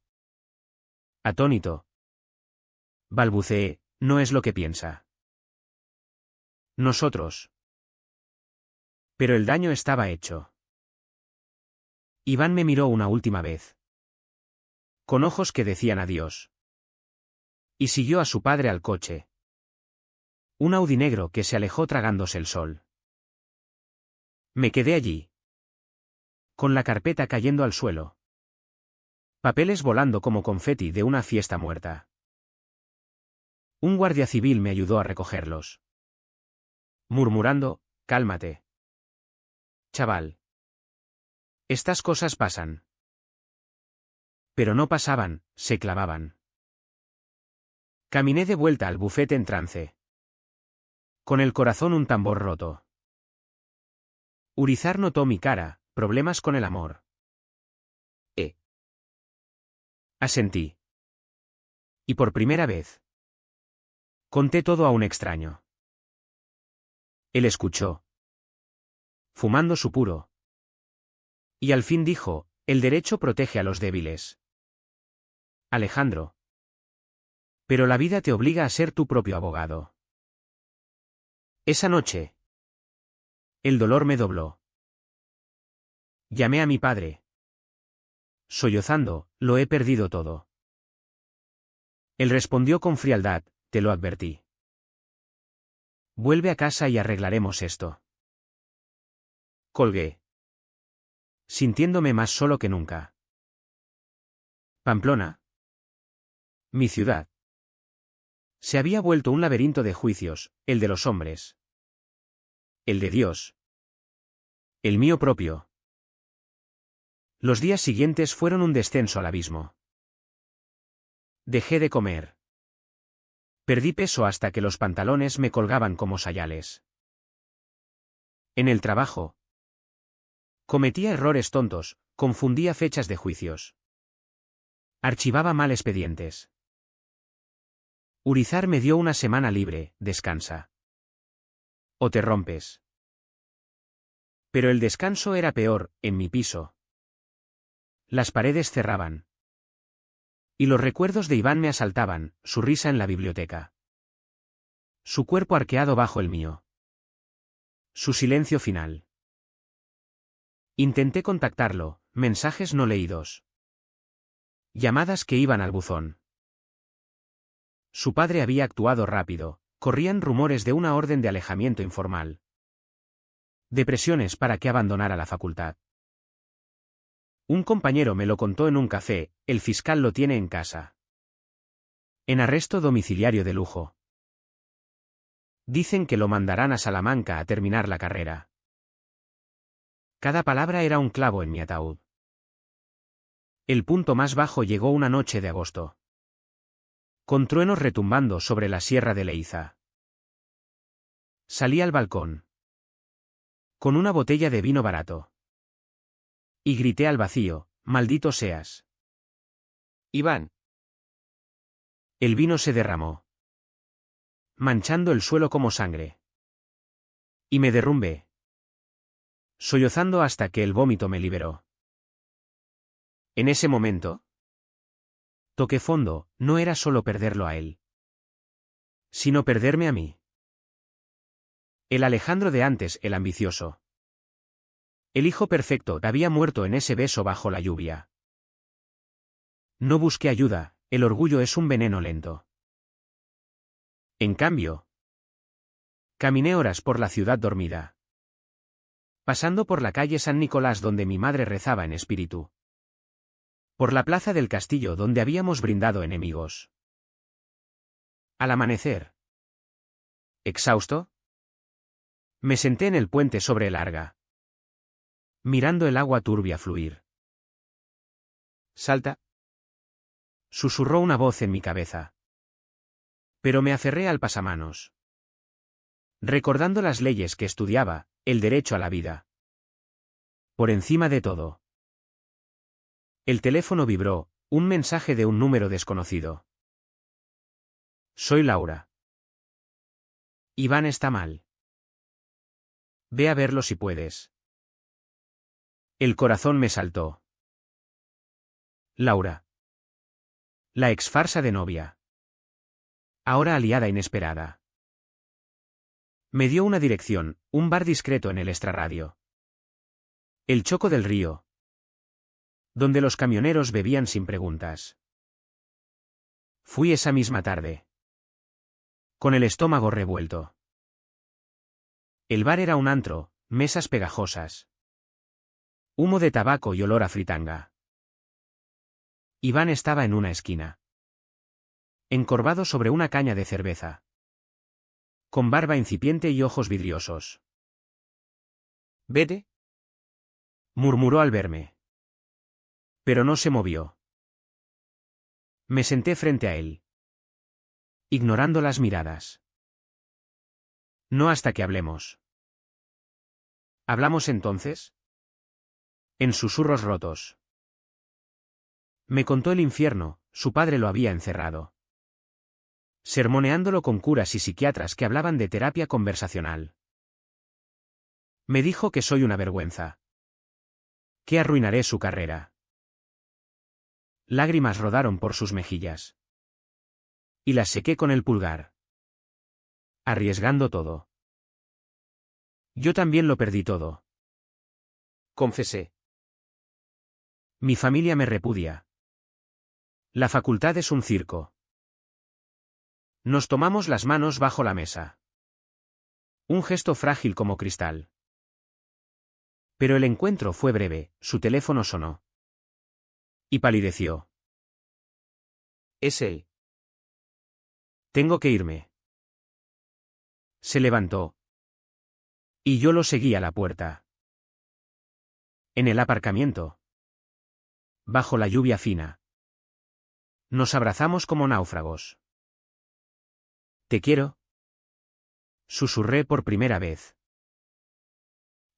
atónito, balbuceé, no es lo que piensa. Nosotros. Pero el daño estaba hecho. Iván me miró una última vez, con ojos que decían adiós. Y siguió a su padre al coche. Un Audi negro que se alejó tragándose el sol. Me quedé allí, con la carpeta cayendo al suelo. Papeles volando como confeti de una fiesta muerta. Un guardia civil me ayudó a recogerlos. Murmurando, cálmate. Chaval. Estas cosas pasan. Pero no pasaban, se clavaban. Caminé de vuelta al bufete en trance. Con el corazón un tambor roto. Urizar notó mi cara, problemas con el amor. Asentí. Y por primera vez. Conté todo a un extraño. Él escuchó. Fumando su puro. Y al fin dijo, el derecho protege a los débiles. Alejandro. Pero la vida te obliga a ser tu propio abogado. Esa noche. El dolor me dobló. Llamé a mi padre. Sollozando, lo he perdido todo. Él respondió con frialdad, te lo advertí. Vuelve a casa y arreglaremos esto. Colgué. Sintiéndome más solo que nunca. Pamplona. Mi ciudad. Se había vuelto un laberinto de juicios, el de los hombres. El de Dios. El mío propio. Los días siguientes fueron un descenso al abismo. Dejé de comer. Perdí peso hasta que los pantalones me colgaban como sayales. En el trabajo. Cometía errores tontos, confundía fechas de juicios. Archivaba mal expedientes. Urizar me dio una semana libre, descansa. O te rompes. Pero el descanso era peor, en mi piso. Las paredes cerraban. Y los recuerdos de Iván me asaltaban, su risa en la biblioteca. Su cuerpo arqueado bajo el mío. Su silencio final. Intenté contactarlo, mensajes no leídos. Llamadas que iban al buzón. Su padre había actuado rápido, corrían rumores de una orden de alejamiento informal. De presiones para que abandonara la facultad. Un compañero me lo contó en un café, el fiscal lo tiene en casa. En arresto domiciliario de lujo. Dicen que lo mandarán a Salamanca a terminar la carrera. Cada palabra era un clavo en mi ataúd. El punto más bajo llegó una noche de agosto. Con truenos retumbando sobre la sierra de Leiza. Salí al balcón. Con una botella de vino barato. Y grité al vacío, maldito seas. Iván. El vino se derramó. Manchando el suelo como sangre. Y me derrumbé. Sollozando hasta que el vómito me liberó. En ese momento. Toqué fondo, no era solo perderlo a él, sino perderme a mí. El Alejandro de antes, el ambicioso. El hijo perfecto, había muerto en ese beso bajo la lluvia. No busqué ayuda, el orgullo es un veneno lento. En cambio, caminé horas por la ciudad dormida, pasando por la calle San Nicolás donde mi madre rezaba en espíritu, por la plaza del castillo donde habíamos brindado enemigos. Al amanecer, exhausto, me senté en el puente sobre el Arga, mirando el agua turbia fluir. «Salta», susurró una voz en mi cabeza. Pero me aferré al pasamanos, recordando las leyes que estudiaba, el derecho a la vida. Por encima de todo. El teléfono vibró, un mensaje de un número desconocido. «Soy Laura. Iván está mal. Ve a verlo si puedes». El corazón me saltó. Laura. La exfarsa de novia. Ahora aliada inesperada. Me dio una dirección, un bar discreto en el extrarradio. El Choco del Río, donde los camioneros bebían sin preguntas. Fui esa misma tarde, con el estómago revuelto. El bar era un antro, mesas pegajosas, humo de tabaco y olor a fritanga. Iván estaba en una esquina, encorvado sobre una caña de cerveza, con barba incipiente y ojos vidriosos. «Vete», murmuró al verme. Pero no se movió. Me senté frente a él, ignorando las miradas. «No hasta que hablemos». «¿Hablamos entonces?» En susurros rotos. Me contó el infierno, su padre lo había encerrado, sermoneándolo con curas y psiquiatras que hablaban de terapia conversacional. Me dijo que soy una vergüenza, que arruinaré su carrera. Lágrimas rodaron por sus mejillas, y las sequé con el pulgar, arriesgando todo. Yo también lo perdí todo, confesé. Mi familia me repudia. La facultad es un circo. Nos tomamos las manos bajo la mesa. Un gesto frágil como cristal. Pero el encuentro fue breve, su teléfono sonó. Y palideció. «Es él. Tengo que irme». Se levantó. Y yo lo seguí a la puerta. En el aparcamiento, bajo la lluvia fina, nos abrazamos como náufragos. «Te quiero», susurré por primera vez.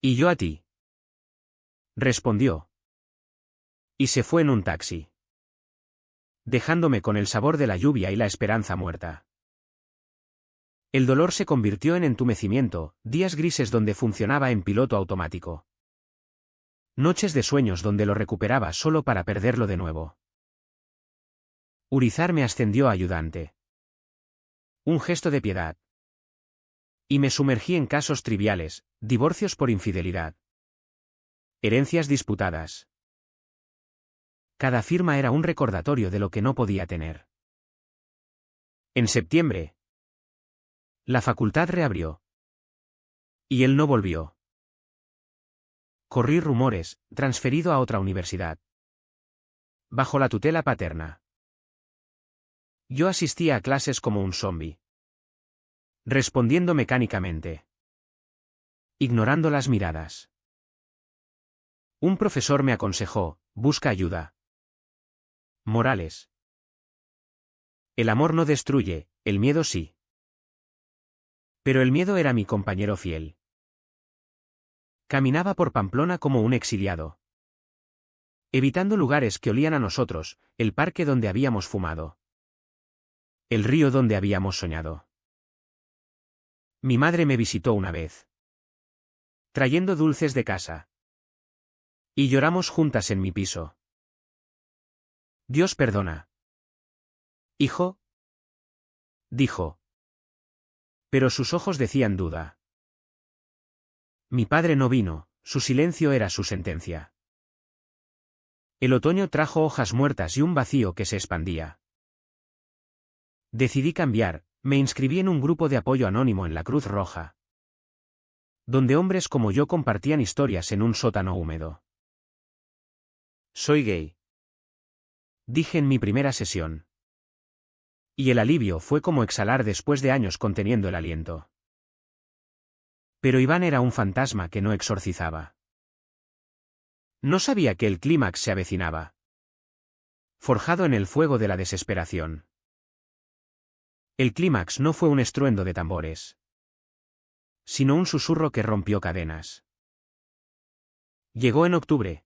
«Y yo a ti», respondió. Y se fue en un taxi, dejándome con el sabor de la lluvia y la esperanza muerta. El dolor se convirtió en entumecimiento, días grises donde funcionaba en piloto automático. Noches de sueños donde lo recuperaba solo para perderlo de nuevo. Urizar me ascendió a ayudante. Un gesto de piedad. Y me sumergí en casos triviales, divorcios por infidelidad, herencias disputadas. Cada firma era un recordatorio de lo que no podía tener. En septiembre, la facultad reabrió. Y él no volvió. Corrí rumores, transferido a otra universidad, bajo la tutela paterna. Yo asistía a clases como un zombi, respondiendo mecánicamente, ignorando las miradas. Un profesor me aconsejó: busca ayuda. Morales. El amor no destruye, el miedo sí. Pero el miedo era mi compañero fiel. Caminaba por Pamplona como un exiliado, evitando lugares que olían a nosotros, el parque donde habíamos fumado, el río donde habíamos soñado. Mi madre me visitó una vez, trayendo dulces de casa. Y lloramos juntas en mi piso. Dios perdona. Hijo, dijo. Pero sus ojos decían duda. Mi padre no vino, su silencio era su sentencia. El otoño trajo hojas muertas y un vacío que se expandía. Decidí cambiar, me inscribí en un grupo de apoyo anónimo en la Cruz Roja, donde hombres como yo compartían historias en un sótano húmedo. Soy gay, dije en mi primera sesión. Y el alivio fue como exhalar después de años conteniendo el aliento. Pero Iván era un fantasma que no exorcizaba. No sabía que el clímax se avecinaba. Forjado en el fuego de la desesperación. El clímax no fue un estruendo de tambores, sino un susurro que rompió cadenas. Llegó en octubre,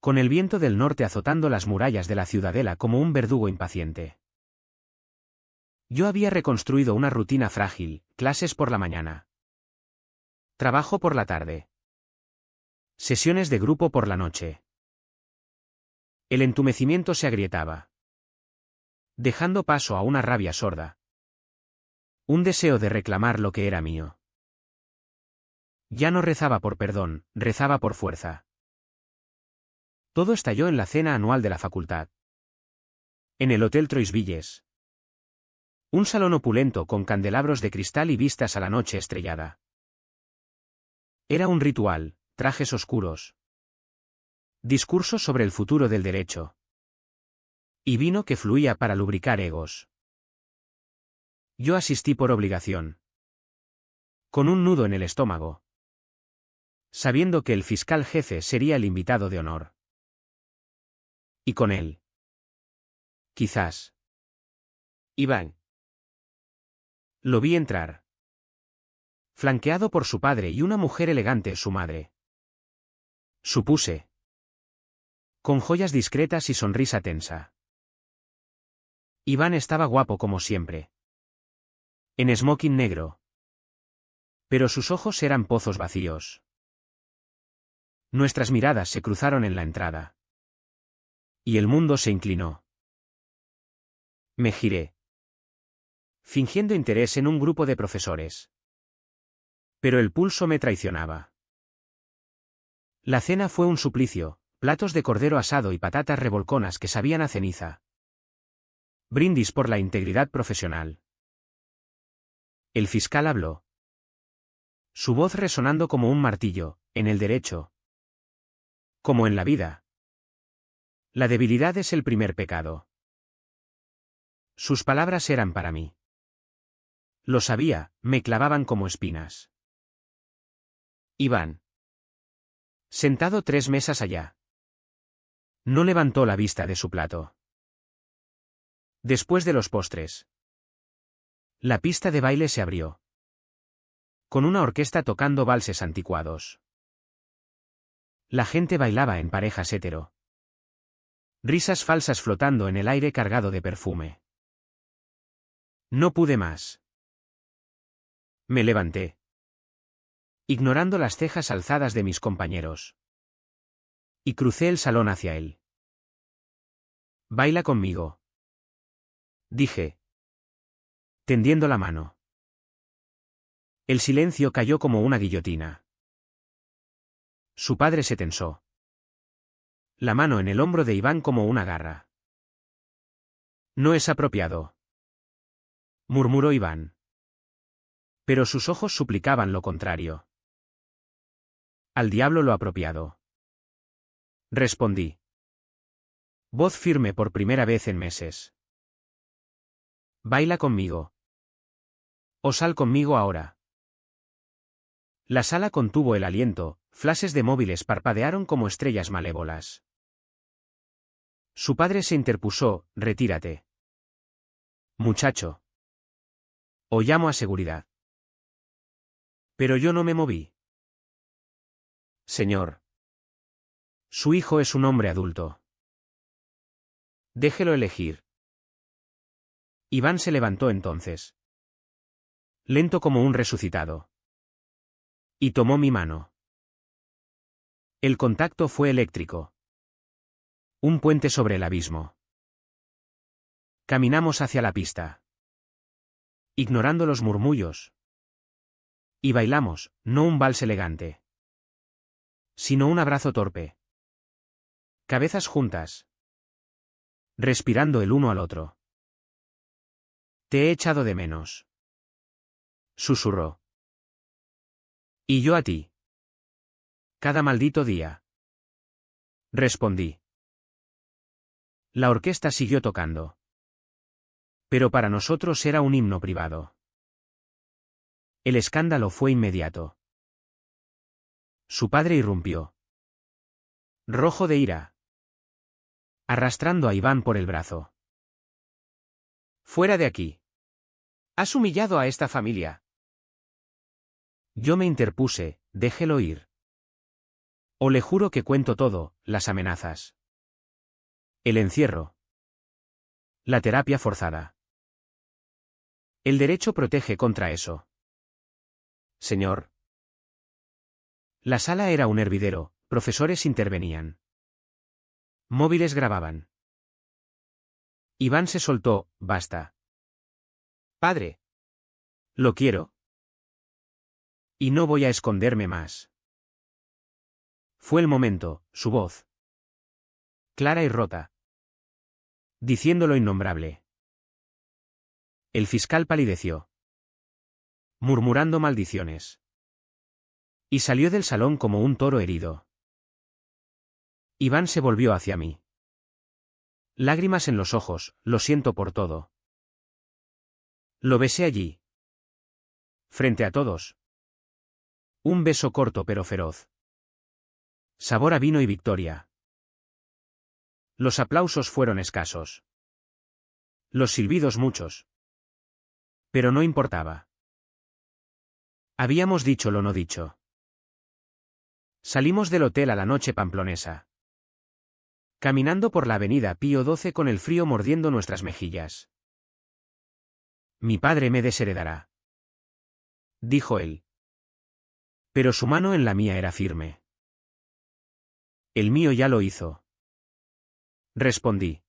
con el viento del norte azotando las murallas de la ciudadela como un verdugo impaciente. Yo había reconstruido una rutina frágil, clases por la mañana, trabajo por la tarde, sesiones de grupo por la noche. El entumecimiento se agrietaba, dejando paso a una rabia sorda. Un deseo de reclamar lo que era mío. Ya no rezaba por perdón, rezaba por fuerza. Todo estalló en la cena anual de la facultad. En el Hotel Troisvilles. Un salón opulento con candelabros de cristal y vistas a la noche estrellada. Era un ritual, trajes oscuros. Discursos sobre el futuro del derecho. Y vino que fluía para lubricar egos. Yo asistí por obligación. Con un nudo en el estómago. Sabiendo que el fiscal jefe sería el invitado de honor. Y con él. Quizás. Iván. Lo vi entrar. Flanqueado por su padre y una mujer elegante, su madre. Supuse. Con joyas discretas y sonrisa tensa. Iván estaba guapo como siempre. En smoking negro. Pero sus ojos eran pozos vacíos. Nuestras miradas se cruzaron en la entrada. Y el mundo se inclinó. Me giré. Fingiendo interés en un grupo de profesores. Pero el pulso me traicionaba. La cena fue un suplicio, platos de cordero asado y patatas revolconas que sabían a ceniza. Brindis por la integridad profesional. El fiscal habló. Su voz resonando como un martillo, en el derecho. Como en la vida. La debilidad es el primer pecado. Sus palabras eran para mí. Lo sabía, me clavaban como espinas. Iván. Sentado 3 mesas allá. No levantó la vista de su plato. Después de los postres. La pista de baile se abrió. Con una orquesta tocando valses anticuados. La gente bailaba en parejas hetero. Risas falsas flotando en el aire cargado de perfume. No pude más. Me levanté. Ignorando las cejas alzadas de mis compañeros. Y crucé el salón hacia él. Baila conmigo. Dije. Tendiendo la mano. El silencio cayó como una guillotina. Su padre se tensó. La mano en el hombro de Iván como una garra. No es apropiado. Murmuró Iván. Pero sus ojos suplicaban lo contrario. Al diablo lo apropiado. Respondí. Voz firme por primera vez en meses. Baila conmigo. O sal conmigo ahora. La sala contuvo el aliento, flashes de móviles parpadearon como estrellas malévolas. Su padre se interpuso, retírate. Muchacho. O llamo a seguridad. Pero yo no me moví. Señor. Su hijo es un hombre adulto. Déjelo elegir. Iván se levantó entonces. Lento como un resucitado. Y tomó mi mano. El contacto fue eléctrico. Un puente sobre el abismo. Caminamos hacia la pista, ignorando los murmullos. Y bailamos, no un vals elegante, sino un abrazo torpe. Cabezas juntas, respirando el uno al otro. Te he echado de menos, susurró. Y yo a ti. Cada maldito día. Respondí. La orquesta siguió tocando. Pero para nosotros era un himno privado. El escándalo fue inmediato. Su padre irrumpió, rojo de ira, arrastrando a Iván por el brazo. Fuera de aquí. Has humillado a esta familia. Yo me interpuse, déjelo ir. O le juro que cuento todo, las amenazas. El encierro. La terapia forzada. El derecho protege contra eso. Señor. La sala era un hervidero, profesores intervenían. Móviles grababan. Iván se soltó, basta. Padre. Lo quiero. Y no voy a esconderme más. Fue el momento, su voz. Clara y rota. Diciendo lo innombrable. El fiscal palideció, murmurando maldiciones. Y salió del salón como un toro herido. Iván se volvió hacia mí. Lágrimas en los ojos, lo siento por todo. Lo besé allí. Frente a todos. Un beso corto pero feroz. Sabor a vino y victoria. Los aplausos fueron escasos. Los silbidos muchos. Pero no importaba. Habíamos dicho lo no dicho. Salimos del hotel a la noche pamplonesa. Caminando por la avenida Pío XII con el frío mordiendo nuestras mejillas. Mi padre me desheredará, dijo él. Pero su mano en la mía era firme. El mío ya lo hizo. Respondí.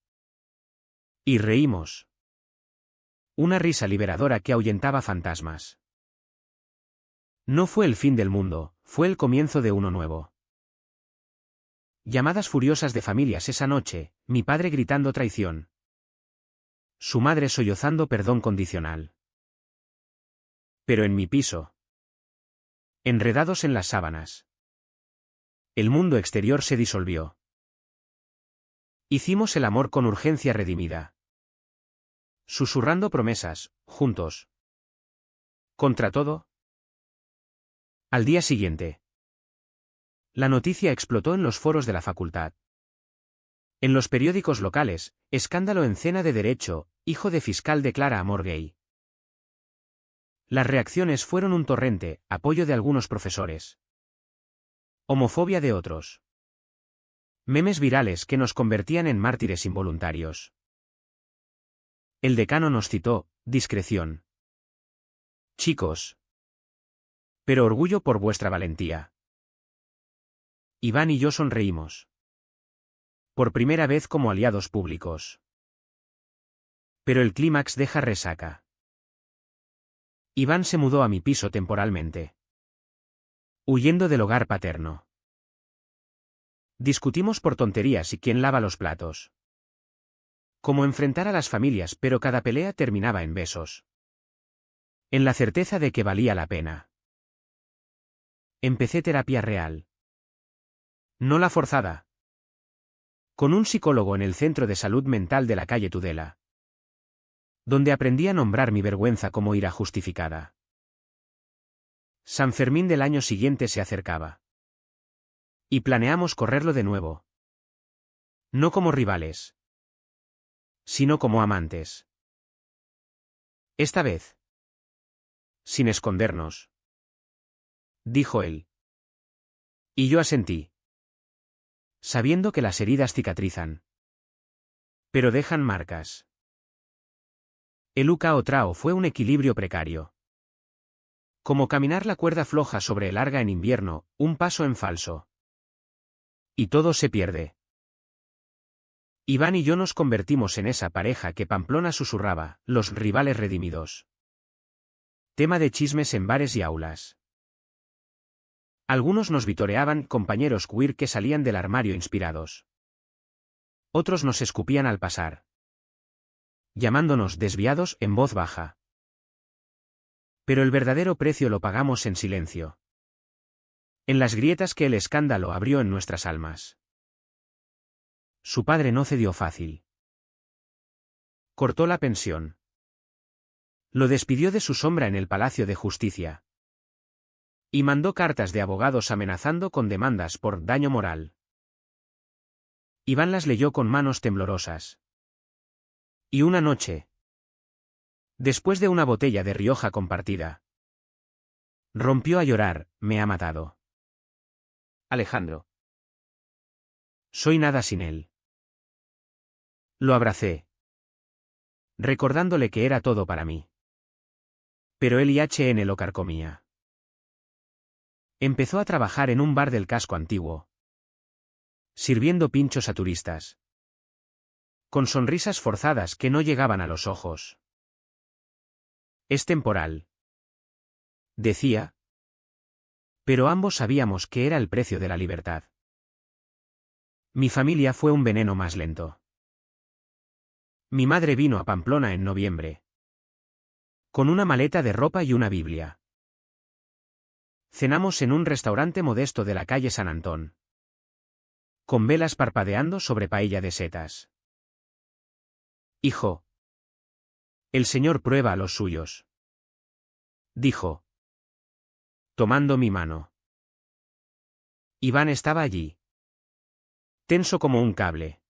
Y reímos. Una risa liberadora que ahuyentaba fantasmas. No fue el fin del mundo, fue el comienzo de uno nuevo. Llamadas furiosas de familias esa noche, mi padre gritando traición. Su madre sollozando perdón condicional. Pero en mi piso. Enredados en las sábanas. El mundo exterior se disolvió. Hicimos el amor con urgencia redimida. Susurrando promesas, juntos. Contra todo. Al día siguiente. La noticia explotó en los foros de la facultad. En los periódicos locales, escándalo en cena de derecho, hijo de fiscal declara amor gay. Las reacciones fueron un torrente, apoyo de algunos profesores. Homofobia de otros. Memes virales que nos convertían en mártires involuntarios. El decano nos citó, discreción. Chicos. Pero orgullo por vuestra valentía. Iván y yo sonreímos. Por primera vez como aliados públicos. Pero el clímax deja resaca. Iván se mudó a mi piso temporalmente. Huyendo del hogar paterno. Discutimos por tonterías y quién lava los platos. Cómo enfrentar a las familias, pero cada pelea terminaba en besos. En la certeza de que valía la pena. Empecé terapia real. No la forzada. Con un psicólogo en el Centro de Salud Mental de la calle Tudela. Donde aprendí a nombrar mi vergüenza como ira justificada. San Fermín del año siguiente se acercaba. Y planeamos correrlo de nuevo. No como rivales. Sino como amantes. Esta vez. Sin escondernos. Dijo él. Y yo asentí. Sabiendo que las heridas cicatrizan. Pero dejan marcas. El Uka o Trao fue un equilibrio precario. Como caminar la cuerda floja sobre el larga en invierno, un paso en falso. Y todo se pierde. Iván y yo nos convertimos en esa pareja que Pamplona susurraba, los rivales redimidos. Tema de chismes en bares y aulas. Algunos nos vitoreaban, compañeros queer que salían del armario inspirados. Otros nos escupían al pasar, llamándonos desviados en voz baja. Pero el verdadero precio lo pagamos en silencio, en las grietas que el escándalo abrió en nuestras almas. Su padre no cedió fácil. Cortó la pensión. Lo despidió de su sombra en el Palacio de Justicia. Y mandó cartas de abogados amenazando con demandas por daño moral. Iván las leyó con manos temblorosas. Y una noche, después de una botella de Rioja compartida, rompió a llorar, me ha matado. Alejandro. Soy nada sin él. Lo abracé, recordándole que era todo para mí. Pero él lo carcomía. Empezó a trabajar en un bar del casco antiguo, sirviendo pinchos a turistas, con sonrisas forzadas que no llegaban a los ojos. Es temporal, decía, pero ambos sabíamos que era el precio de la libertad. Mi familia fue un veneno más lento. Mi madre vino a Pamplona en noviembre, con una maleta de ropa y una Biblia. Cenamos en un restaurante modesto de la calle San Antón, con velas parpadeando sobre paella de setas. Hijo, el Señor prueba a los suyos, dijo, tomando mi mano. Iván estaba allí, tenso como un cable.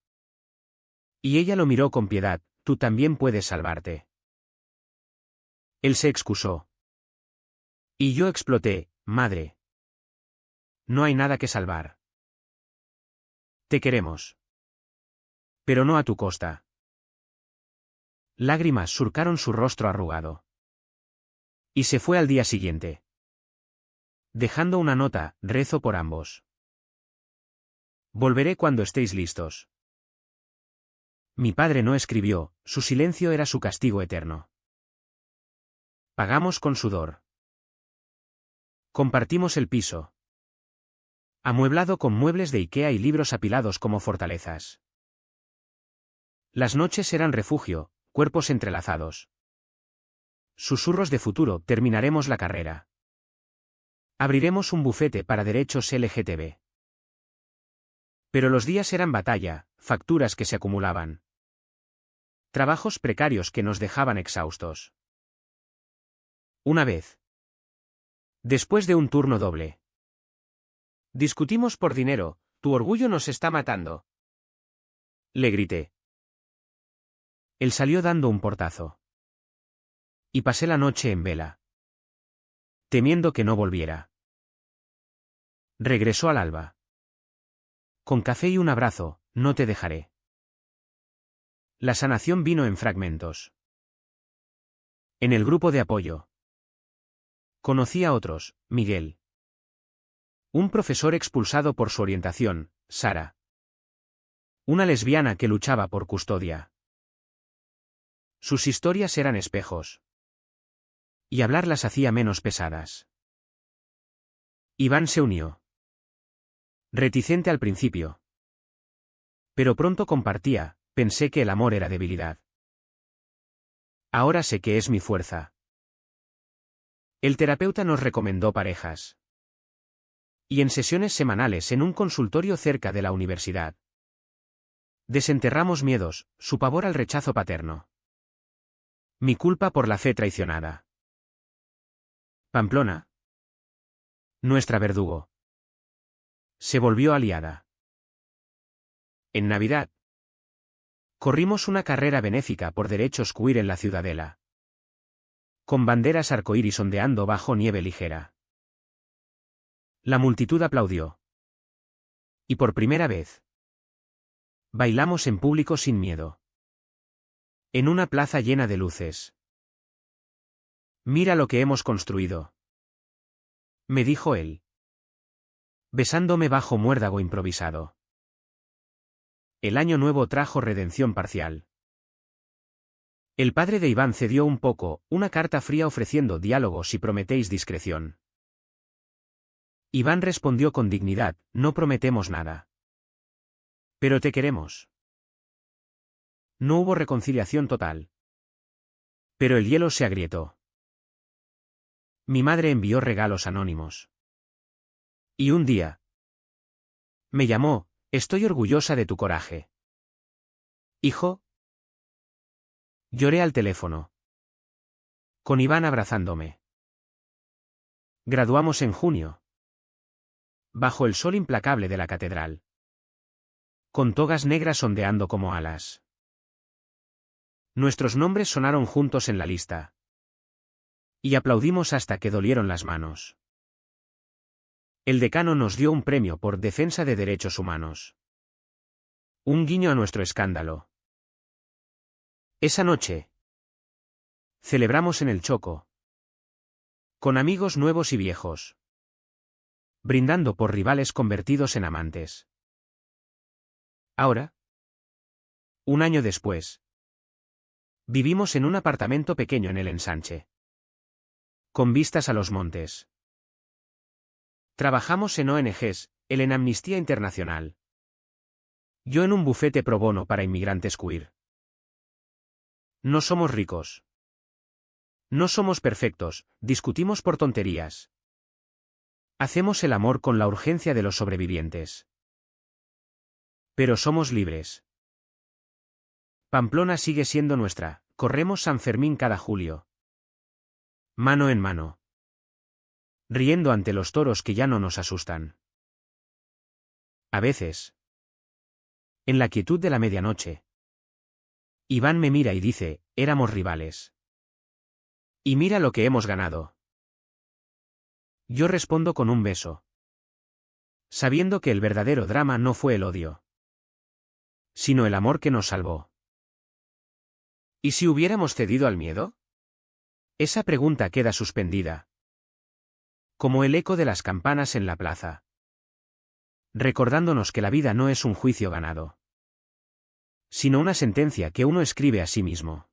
Y ella lo miró con piedad, tú también puedes salvarte. Él se excusó. Y yo exploté, madre. No hay nada que salvar. Te queremos. Pero no a tu costa. Lágrimas surcaron su rostro arrugado. Y se fue al día siguiente, dejando una nota, rezo por ambos. Volveré cuando estéis listos. Mi padre no escribió, su silencio era su castigo eterno. Pagamos con sudor. Compartimos el piso, amueblado con muebles de Ikea y libros apilados como fortalezas. Las noches eran refugio, cuerpos entrelazados. Susurros de futuro, terminaremos la carrera. Abriremos un bufete para derechos LGTB. Pero los días eran batalla, facturas que se acumulaban. Trabajos precarios que nos dejaban exhaustos. Una vez, después de un turno doble, discutimos por dinero, tu orgullo nos está matando. Le grité. Él salió dando un portazo. Y pasé la noche en vela, temiendo que no volviera. Regresó al alba. Con café y un abrazo, no te dejaré. La sanación vino en fragmentos. En el grupo de apoyo conocí a otros, Miguel. Un profesor expulsado por su orientación, Sara. Una lesbiana que luchaba por custodia. Sus historias eran espejos. Y hablar las hacía menos pesadas. Iván se unió. Reticente al principio. Pero pronto compartía, pensé que el amor era debilidad. Ahora sé que es mi fuerza. El terapeuta nos recomendó parejas. Y en sesiones semanales en un consultorio cerca de la universidad. Desenterramos miedos, su pavor al rechazo paterno. Mi culpa por la fe traicionada. Pamplona, nuestra verdugo, se volvió aliada. En Navidad, corrimos una carrera benéfica por derechos queer en la Ciudadela, con banderas arcoíris ondeando bajo nieve ligera. La multitud aplaudió. Y por primera vez, bailamos en público sin miedo. En una plaza llena de luces. Mira lo que hemos construido, me dijo él, besándome bajo muérdago improvisado. El año nuevo trajo redención parcial. El padre de Iván cedió un poco, una carta fría ofreciendo diálogo si prometéis discreción. Iván respondió con dignidad, no prometemos nada. Pero te queremos. No hubo reconciliación total. Pero el hielo se agrietó. Mi madre envió regalos anónimos. Y un día me llamó, estoy orgullosa de tu coraje. Hijo. Lloré al teléfono. Con Iván abrazándome. Graduamos en junio. Bajo el sol implacable de la catedral. Con togas negras ondeando como alas. Nuestros nombres sonaron juntos en la lista. Y aplaudimos hasta que dolieron las manos. El decano nos dio un premio por defensa de derechos humanos. Un guiño a nuestro escándalo. Esa noche celebramos en el Choco. Con amigos nuevos y viejos. Brindando por rivales convertidos en amantes. Ahora, un año después, vivimos en un apartamento pequeño en el Ensanche. Con vistas a los montes. Trabajamos en ONGs, él en Amnistía Internacional. Yo en un bufete pro bono para inmigrantes queer. No somos ricos. No somos perfectos, discutimos por tonterías. Hacemos el amor con la urgencia de los sobrevivientes. Pero somos libres. Pamplona sigue siendo nuestra, corremos San Fermín cada julio. Mano en mano. Riendo ante los toros que ya no nos asustan. A veces. En la quietud de la medianoche. Iván me mira y dice, éramos rivales. Y mira lo que hemos ganado. Yo respondo con un beso. Sabiendo que el verdadero drama no fue el odio. Sino el amor que nos salvó. ¿Y si hubiéramos cedido al miedo? Esa pregunta queda suspendida. Como el eco de las campanas en la plaza. Recordándonos que la vida no es un juicio ganado. Sino una sentencia que uno escribe a sí mismo.